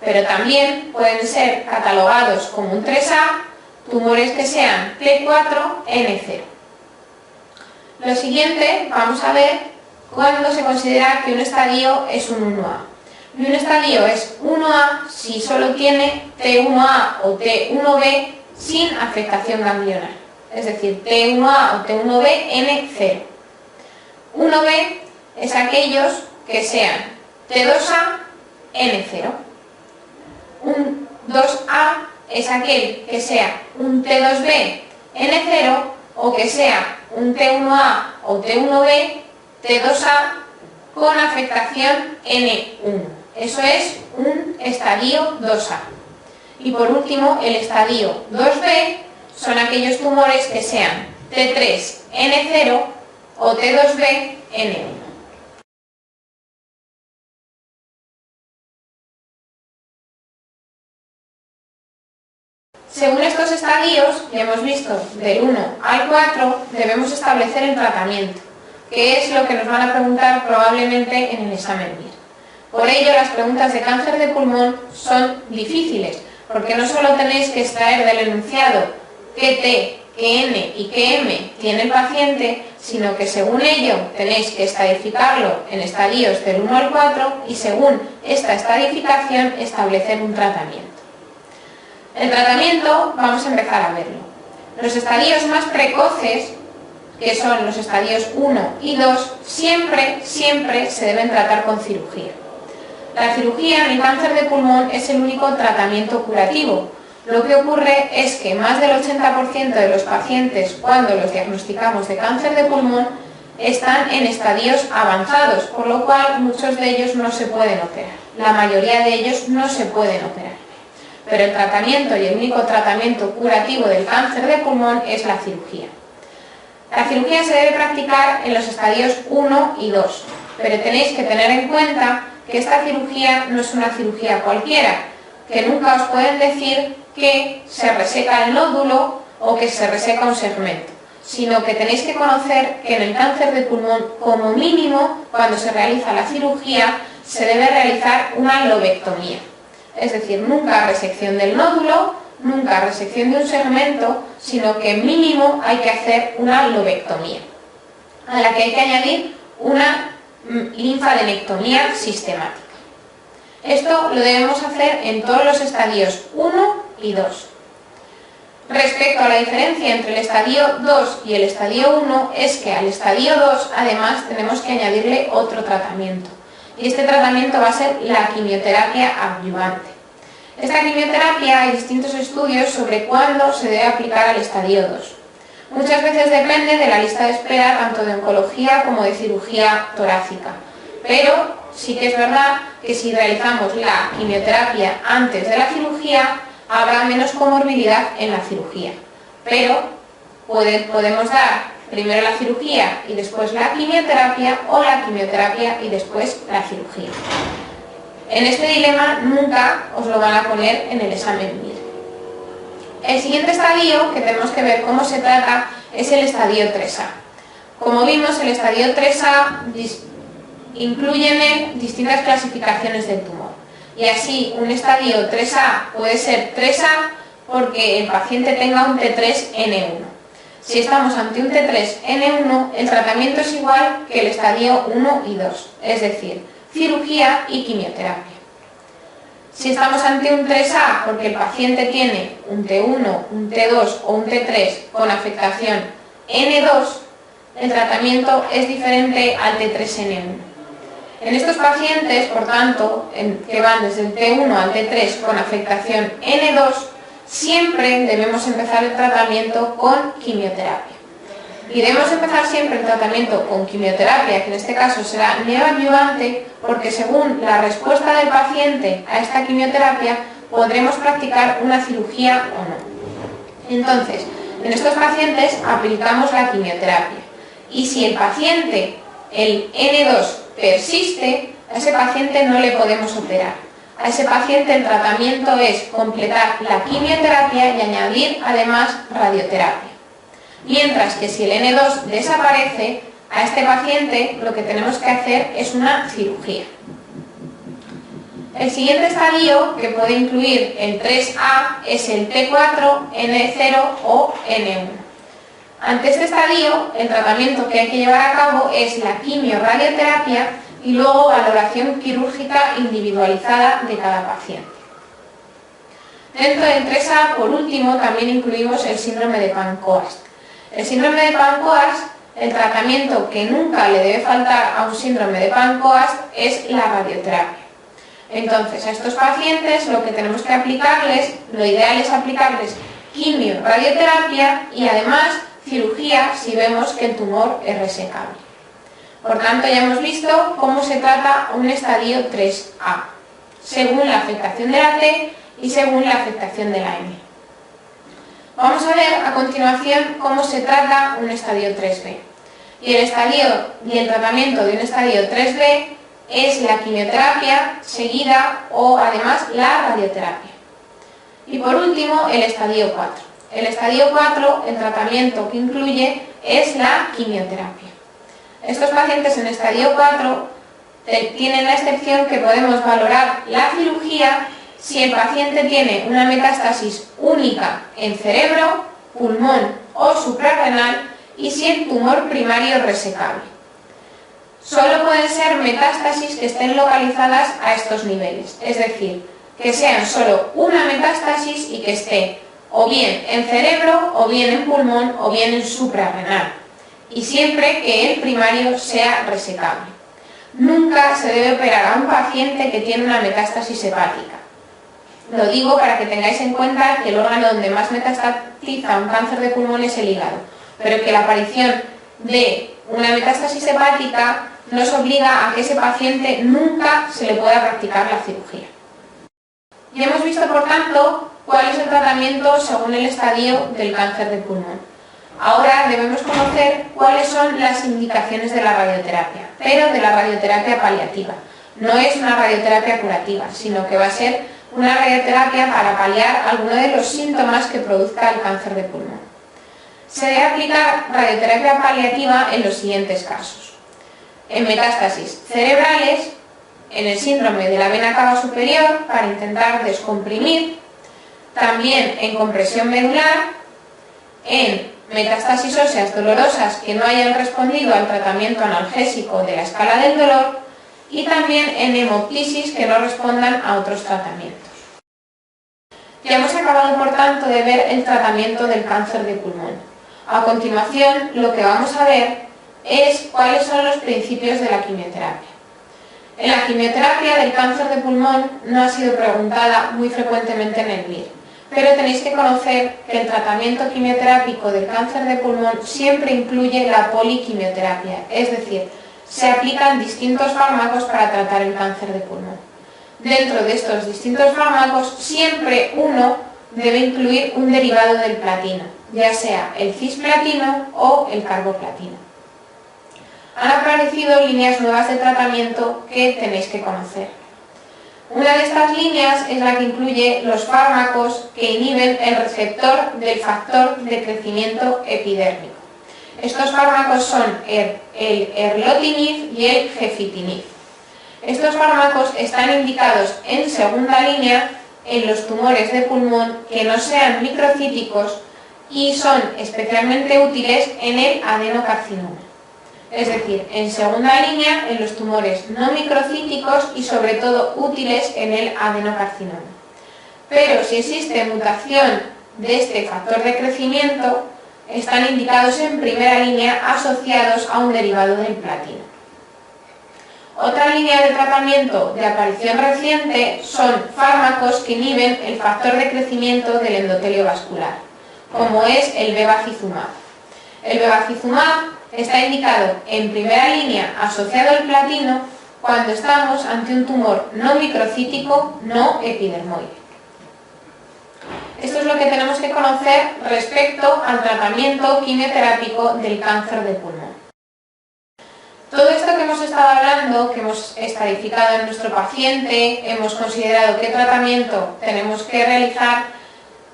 pero también pueden ser catalogados como un 3A tumores que sean T4N0. Lo siguiente, vamos a ver cuándo se considera que un estadio es un 1A. Y un estadio es 1A si solo tiene T1A o T1B sin afectación ganglionar, es decir, T1A o T1B N0. 1B es aquellos que sean T2A N0. Un 2A es aquel que sea un T2B N0 o que sea un T1A o T1B T2A con afectación N1. Eso es un estadio 2A. Y por último, el estadio 2B son aquellos tumores que sean T3 N0 o T2B N1. Según estos estadios, ya hemos visto del 1 al 4, debemos establecer el tratamiento, que es lo que nos van a preguntar probablemente en el examen MIR. Por ello, las preguntas de cáncer de pulmón son difíciles, porque no solo tenéis que extraer del enunciado qué T, qué N y qué M tiene el paciente, sino que según ello tenéis que estadificarlo en estadios del 1 al 4 y según esta estadificación establecer un tratamiento. El tratamiento vamos a empezar a verlo. Los estadios más precoces, que son los estadios 1 y 2, siempre se deben tratar con cirugía. La cirugía en el cáncer de pulmón es el único tratamiento curativo. Lo que ocurre es que más del 80% de los pacientes, cuando los diagnosticamos de cáncer de pulmón, están en estadios avanzados, por lo cual muchos de ellos no se pueden operar. La mayoría de ellos no se pueden operar. Pero el tratamiento y el único tratamiento curativo del cáncer de pulmón es la cirugía. La cirugía se debe practicar en los estadios 1 y 2, pero tenéis que tener en cuenta que esta cirugía no es una cirugía cualquiera, que nunca os pueden decir que se reseca el nódulo o que se reseca un segmento, sino que tenéis que conocer que en el cáncer de pulmón, como mínimo, cuando se realiza la cirugía, se debe realizar una lobectomía. Es decir, nunca resección del nódulo, nunca resección de un segmento, sino que mínimo hay que hacer una lobectomía, a la que hay que añadir una linfadenectomía sistemática. Esto lo debemos hacer en todos los estadios 1 y 2. Respecto a la diferencia entre el estadio 2 y el estadio 1, es que al estadio 2 además tenemos que añadirle otro tratamiento. Y este tratamiento va a ser la quimioterapia adyuvante. Esta quimioterapia hay distintos estudios sobre cuándo se debe aplicar al estadio 2. Muchas veces depende de la lista de espera tanto de oncología como de cirugía torácica. Pero sí que es verdad que si realizamos la quimioterapia antes de la cirugía, habrá menos comorbilidad en la cirugía. Pero podemos dar primero la cirugía y después la quimioterapia, o la quimioterapia y después la cirugía. En este dilema nunca os lo van a poner en el examen MIR. El siguiente estadio que tenemos que ver cómo se trata es el estadio 3A. Como vimos, el estadio 3A incluye distintas clasificaciones del tumor. Y así, un estadio 3A puede ser 3A porque el paciente tenga un T3N1. Si estamos ante un T3N1, el tratamiento es igual que el estadio 1 y 2, es decir, cirugía y quimioterapia. Si estamos ante un 3A porque el paciente tiene un T1, un T2 o un T3 con afectación N2, el tratamiento es diferente al T3N1. En estos pacientes, por tanto, que van desde el T1 al T3 con afectación N2, siempre debemos empezar el tratamiento con quimioterapia. Y debemos empezar siempre el tratamiento con quimioterapia, que en este caso será neoadyuvante, porque según la respuesta del paciente a esta quimioterapia, podremos practicar una cirugía o no. Entonces, en estos pacientes aplicamos la quimioterapia. Y si el paciente, el N2, persiste, a ese paciente no le podemos operar. A ese paciente el tratamiento es completar la quimioterapia y añadir además radioterapia. Mientras que si el N2 desaparece, a este paciente lo que tenemos que hacer es una cirugía. El siguiente estadio, que puede incluir el 3A, es el T4, N0 o N1. Ante este estadio, el tratamiento que hay que llevar a cabo es la quimio-radioterapia y luego valoración quirúrgica individualizada de cada paciente. Dentro del 3A, por último, también incluimos el síndrome de Pancoast. El síndrome de Pancoast, el tratamiento que nunca le debe faltar a un síndrome de Pancoast es la radioterapia. Entonces, a estos pacientes lo que tenemos que aplicarles, lo ideal es aplicarles quimio, radioterapia y además cirugía si vemos que el tumor es resecable. Por tanto, ya hemos visto cómo se trata un estadio 3A, según la afectación de la T y según la afectación de la M. Vamos a ver a continuación cómo se trata un estadio 3B. Y el tratamiento de un estadio 3B es la quimioterapia seguida o además la radioterapia. Y por último, el estadio 4. El estadio 4, el tratamiento que incluye es la quimioterapia. Estos pacientes en estadio 4 tienen la excepción que podemos valorar la cirugía si el paciente tiene una metástasis única en cerebro, pulmón o suprarrenal y si el tumor primario es resecable. Solo pueden ser metástasis que estén localizadas a estos niveles, es decir, que sean solo una metástasis y que esté o bien en cerebro, o bien en pulmón, o bien en suprarrenal, y siempre que el primario sea resecable. Nunca se debe operar a un paciente que tiene una metástasis hepática. Lo digo para que tengáis en cuenta que el órgano donde más metastatiza un cáncer de pulmón es el hígado, pero que la aparición de una metástasis hepática nos obliga a que ese paciente nunca se le pueda practicar la cirugía. Y hemos visto, por tanto, cuál es el tratamiento según el estadio del cáncer de pulmón. Ahora debemos conocer cuáles son las indicaciones de la radioterapia, pero de la radioterapia paliativa. No es una radioterapia curativa, sino que va a ser una radioterapia para paliar alguno de los síntomas que produzca el cáncer de pulmón. Se debe aplicar radioterapia paliativa en los siguientes casos: en metástasis cerebrales, en el síndrome de la vena cava superior para intentar descomprimir, también en compresión medular, en metástasis óseas dolorosas que no hayan respondido al tratamiento analgésico de la escala del dolor y también en hemoptisis que no respondan a otros tratamientos. Ya hemos acabado, por tanto, de ver el tratamiento del cáncer de pulmón. A continuación, lo que vamos a ver es cuáles son los principios de la quimioterapia. En la quimioterapia del cáncer de pulmón no ha sido preguntada muy frecuentemente en el BLIR, pero tenéis que conocer que el tratamiento quimioterápico del cáncer de pulmón siempre incluye la poliquimioterapia, es decir, se aplican distintos fármacos para tratar el cáncer de pulmón. Dentro de estos distintos fármacos, siempre uno debe incluir un derivado del platino, ya sea el cisplatino o el carboplatino. Han aparecido líneas nuevas de tratamiento que tenéis que conocer. Una de estas líneas es la que incluye los fármacos que inhiben el receptor del factor de crecimiento epidérmico. Estos fármacos son el erlotinib y el gefitinib. Estos fármacos están indicados en segunda línea en los tumores de pulmón que no sean microcíticos y son especialmente útiles en el adenocarcinoma. Es decir, en segunda línea en los tumores no microcíticos y sobre todo útiles en el adenocarcinoma. Pero si existe mutación de este factor de crecimiento, están indicados en primera línea asociados a un derivado del platino. Otra línea de tratamiento de aparición reciente son fármacos que inhiben el factor de crecimiento del endotelio vascular, como es el bevacizumab. El bevacizumab está indicado en primera línea asociado al platino cuando estamos ante un tumor no microcítico, no epidermoide. Esto es lo que tenemos que conocer respecto al tratamiento quimioterápico del cáncer de pulmón. Todo esto que hemos estado hablando, que hemos estadificado en nuestro paciente, hemos considerado qué tratamiento tenemos que realizar,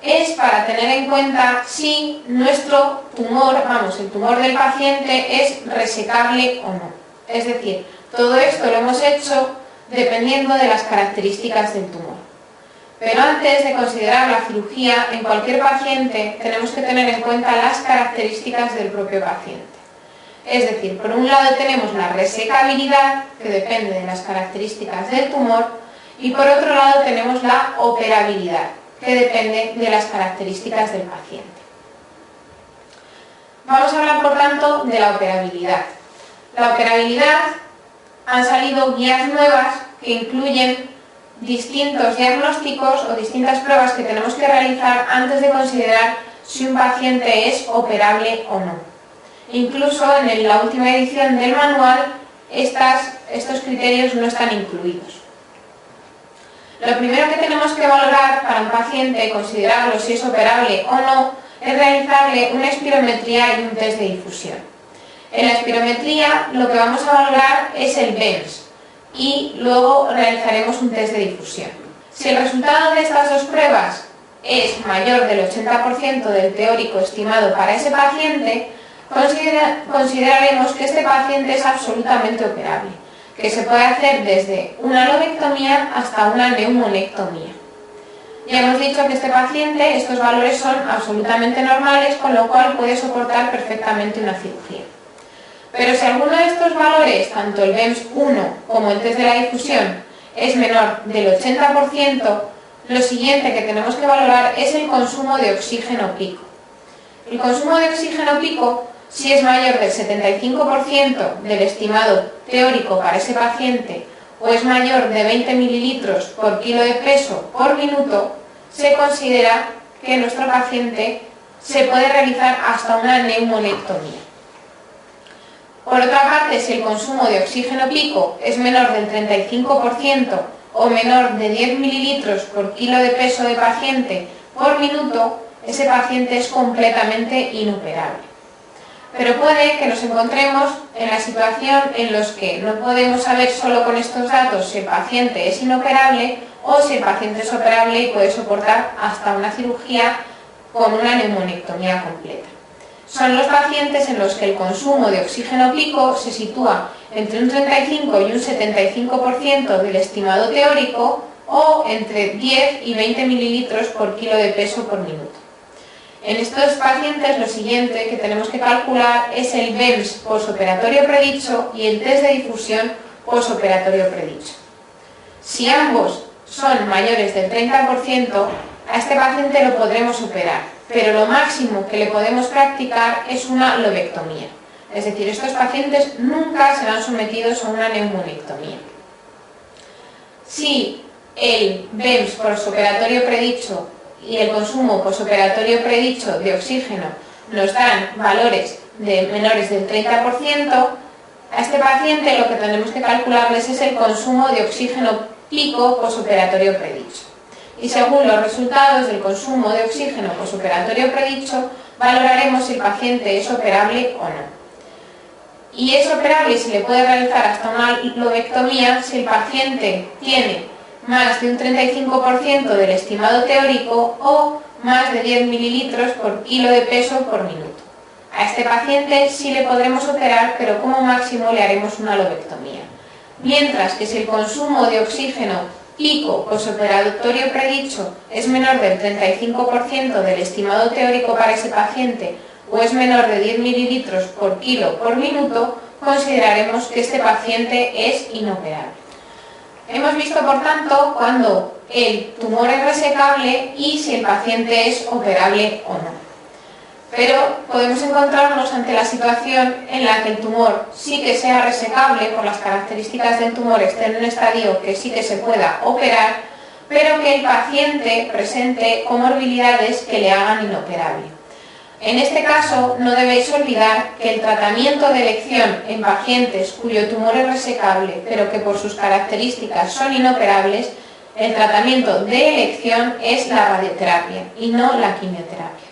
es para tener en cuenta si nuestro tumor, el tumor del paciente es resecable o no. Es decir, todo esto lo hemos hecho dependiendo de las características del tumor. Pero antes de considerar la cirugía en cualquier paciente, tenemos que tener en cuenta las características del propio paciente. Es decir, por un lado tenemos la resecabilidad, que depende de las características del tumor, y por otro lado tenemos la operabilidad, que depende de las características del paciente. Vamos a hablar, por tanto, de la operabilidad. La operabilidad, han salido guías nuevas que incluyen distintos diagnósticos o distintas pruebas que tenemos que realizar antes de considerar si un paciente es operable o no. Incluso en la última edición del manual estos criterios no están incluidos. Lo primero que tenemos que valorar para un paciente, considerarlo si es operable o no, es realizarle una espirometría y un test de difusión. En la espirometría lo que vamos a valorar es el BEMS y luego realizaremos un test de difusión. Si el resultado de estas dos pruebas es mayor del 80% del teórico estimado para ese paciente, consideraremos que este paciente es absolutamente operable, que se puede hacer desde una lobectomía hasta una neumonectomía. Ya hemos dicho que este paciente, estos valores son absolutamente normales, con lo cual puede soportar perfectamente una cirugía. Pero si alguno de estos valores, tanto el BEMS 1 como el test de la difusión, es menor del 80%, lo siguiente que tenemos que valorar es el consumo de oxígeno pico. El consumo de oxígeno pico, si es mayor del 75% del estimado teórico para ese paciente o es mayor de 20 mililitros por kilo de peso por minuto, se considera que nuestro paciente se puede realizar hasta una neumonectomía. Por otra parte, si el consumo de oxígeno pico es menor del 35% o menor de 10 mililitros por kilo de peso de paciente por minuto, ese paciente es completamente inoperable. Pero puede que nos encontremos en la situación en la que no podemos saber solo con estos datos si el paciente es inoperable o si el paciente es operable y puede soportar hasta una cirugía con una neumonectomía completa. Son los pacientes en los que el consumo de oxígeno pico se sitúa entre un 35 y un 75% del estimado teórico o entre 10 y 20 mililitros por kilo de peso por minuto. En estos pacientes lo siguiente que tenemos que calcular es el BEMS posoperatorio predicho y el test de difusión posoperatorio predicho. Si ambos son mayores del 30%, a este paciente lo podremos operar, pero lo máximo que le podemos practicar es una lobectomía. Es decir, estos pacientes nunca serán sometidos a una neumonectomía. Si el BEMS posoperatorio predicho y el consumo posoperatorio predicho de oxígeno nos dan valores de menores del 30%, a este paciente lo que tenemos que calcularles es el consumo de oxígeno pico posoperatorio predicho. Y según los resultados del consumo de oxígeno posoperatorio predicho, valoraremos si el paciente es operable o no. Y es operable y se le puede realizar hasta una lobectomía si el paciente tiene más de un 35% del estimado teórico o más de 10 mililitros por kilo de peso por minuto. A este paciente sí le podremos operar, pero como máximo le haremos una lobectomía. Mientras que si el consumo de oxígeno pico posoperatorio predicho es menor del 35% del estimado teórico para ese paciente o es menor de 10 mililitros por kilo por minuto, consideraremos que este paciente es inoperable. Hemos visto, por tanto, cuando el tumor es resecable y si el paciente es operable o no. Pero podemos encontrarnos ante la situación en la que el tumor sí que sea resecable por las características del tumor, esté en un estadio que sí que se pueda operar, pero que el paciente presente comorbilidades que le hagan inoperable. En este caso, no debéis olvidar que el tratamiento de elección en pacientes cuyo tumor es resecable, pero que por sus características son inoperables, el tratamiento de elección es la radioterapia y no la quimioterapia.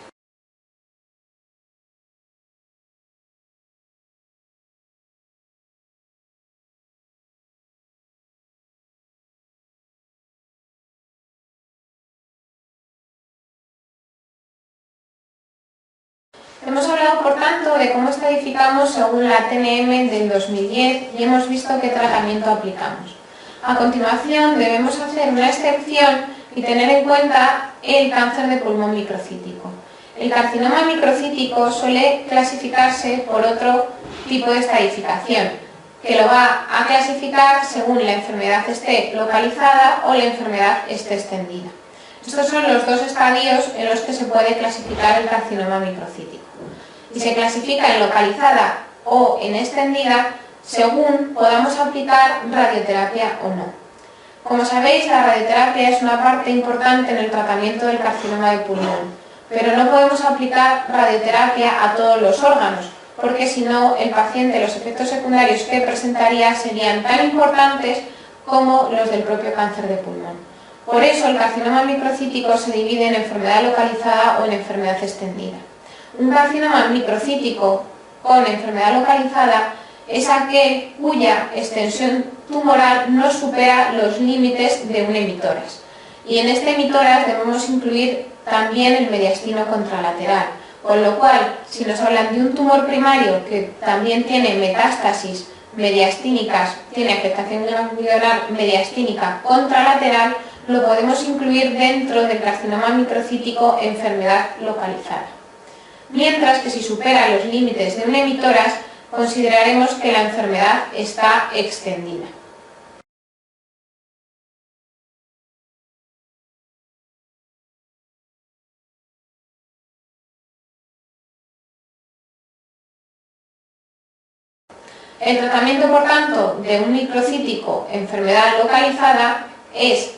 Hemos hablado, por tanto, de cómo estadificamos según la TNM del 2010 y hemos visto qué tratamiento aplicamos. A continuación debemos hacer una excepción y tener en cuenta el cáncer de pulmón microcítico. El carcinoma microcítico suele clasificarse por otro tipo de estadificación, que lo va a clasificar según la enfermedad esté localizada o la enfermedad esté extendida. Estos son los dos estadios en los que se puede clasificar el carcinoma microcítico. Y se clasifica en localizada o en extendida según podamos aplicar radioterapia o no. Como sabéis, la radioterapia es una parte importante en el tratamiento del carcinoma de pulmón, pero no podemos aplicar radioterapia a todos los órganos, porque si no, el paciente, los efectos secundarios que presentaría serían tan importantes como los del propio cáncer de pulmón. Por eso, el carcinoma microcítico se divide en enfermedad localizada o en enfermedad extendida. Un carcinoma microcítico con enfermedad localizada es aquel cuya extensión tumoral no supera los límites de un emitoras. Y en este emitoras debemos incluir también el mediastino contralateral, con lo cual, si nos hablan de un tumor primario que también tiene metástasis mediastínicas, tiene afectación ganglionar mediastínica contralateral, lo podemos incluir dentro del carcinoma microcítico enfermedad localizada. Mientras que si supera los límites de un emitoras, consideraremos que la enfermedad está extendida. El tratamiento, por tanto, de un microcítico enfermedad localizada es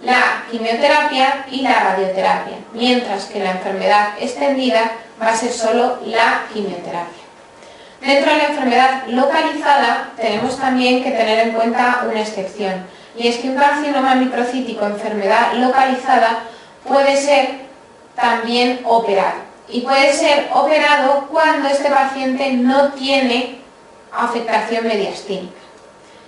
la quimioterapia y la radioterapia, mientras que la enfermedad extendida va a ser solo la quimioterapia. Dentro de la enfermedad localizada tenemos también que tener en cuenta una excepción, y es que un carcinoma microcítico enfermedad localizada puede ser también operado. Y puede ser operado cuando este paciente no tiene afectación mediastínica.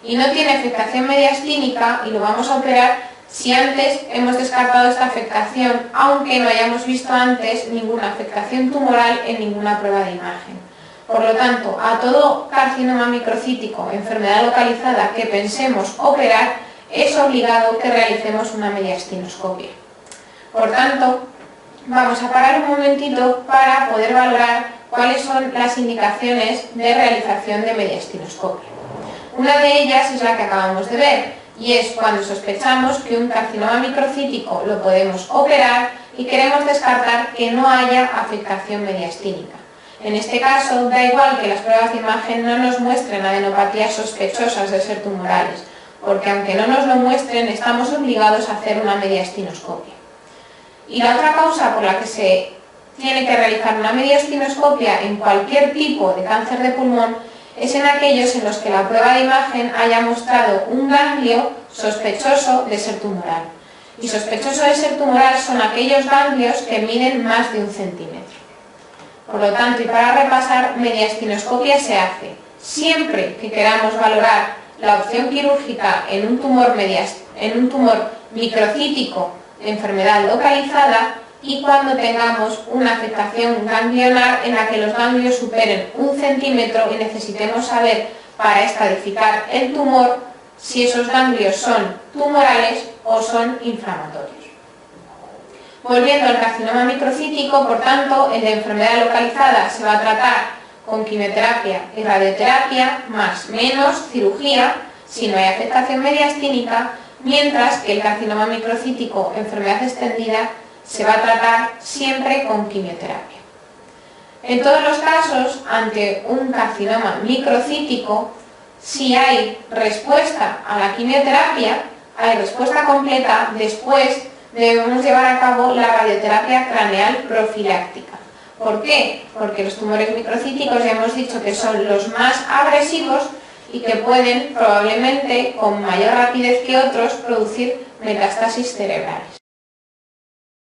Y no tiene afectación mediastínica y lo vamos a operar si antes hemos descartado esta afectación, aunque no hayamos visto antes ninguna afectación tumoral en ninguna prueba de imagen. Por lo tanto, a todo carcinoma microcítico, enfermedad localizada que pensemos operar, es obligado que realicemos una mediastinoscopia. Por tanto, vamos a parar un momentito para poder valorar cuáles son las indicaciones de realización de mediastinoscopia. Una de ellas es la que acabamos de ver, y es cuando sospechamos que un carcinoma microcítico lo podemos operar y queremos descartar que no haya afectación mediastínica. En este caso, da igual que las pruebas de imagen no nos muestren adenopatías sospechosas de ser tumorales, porque aunque no nos lo muestren, estamos obligados a hacer una mediastinoscopia. Y la otra causa por la que se tiene que realizar una mediastinoscopia en cualquier tipo de cáncer de pulmón es en aquellos en los que la prueba de imagen haya mostrado un ganglio sospechoso de ser tumoral. Y sospechoso de ser tumoral son aquellos ganglios que miden más de 1 centímetro. Por lo tanto, y para repasar, mediastinoscopia se hace siempre que queramos valorar la opción quirúrgica en un tumor microcítico de enfermedad localizada y cuando tengamos una afectación ganglionar en la que los ganglios superen 1 centímetro y necesitemos saber para estadificar el tumor si esos ganglios son tumorales o son inflamatorios. Volviendo al carcinoma microcítico, por tanto, el de enfermedad localizada se va a tratar con quimioterapia y radioterapia, más menos cirugía, si no hay afectación mediastínica, mientras que el carcinoma microcítico enfermedad extendida se va a tratar siempre con quimioterapia. En todos los casos, ante un carcinoma microcítico, si hay respuesta a la quimioterapia, hay respuesta completa, después debemos llevar a cabo la radioterapia craneal profiláctica. ¿Por qué? Porque los tumores microcíticos ya hemos dicho que son los más agresivos y que pueden probablemente con mayor rapidez que otros producir metástasis cerebrales.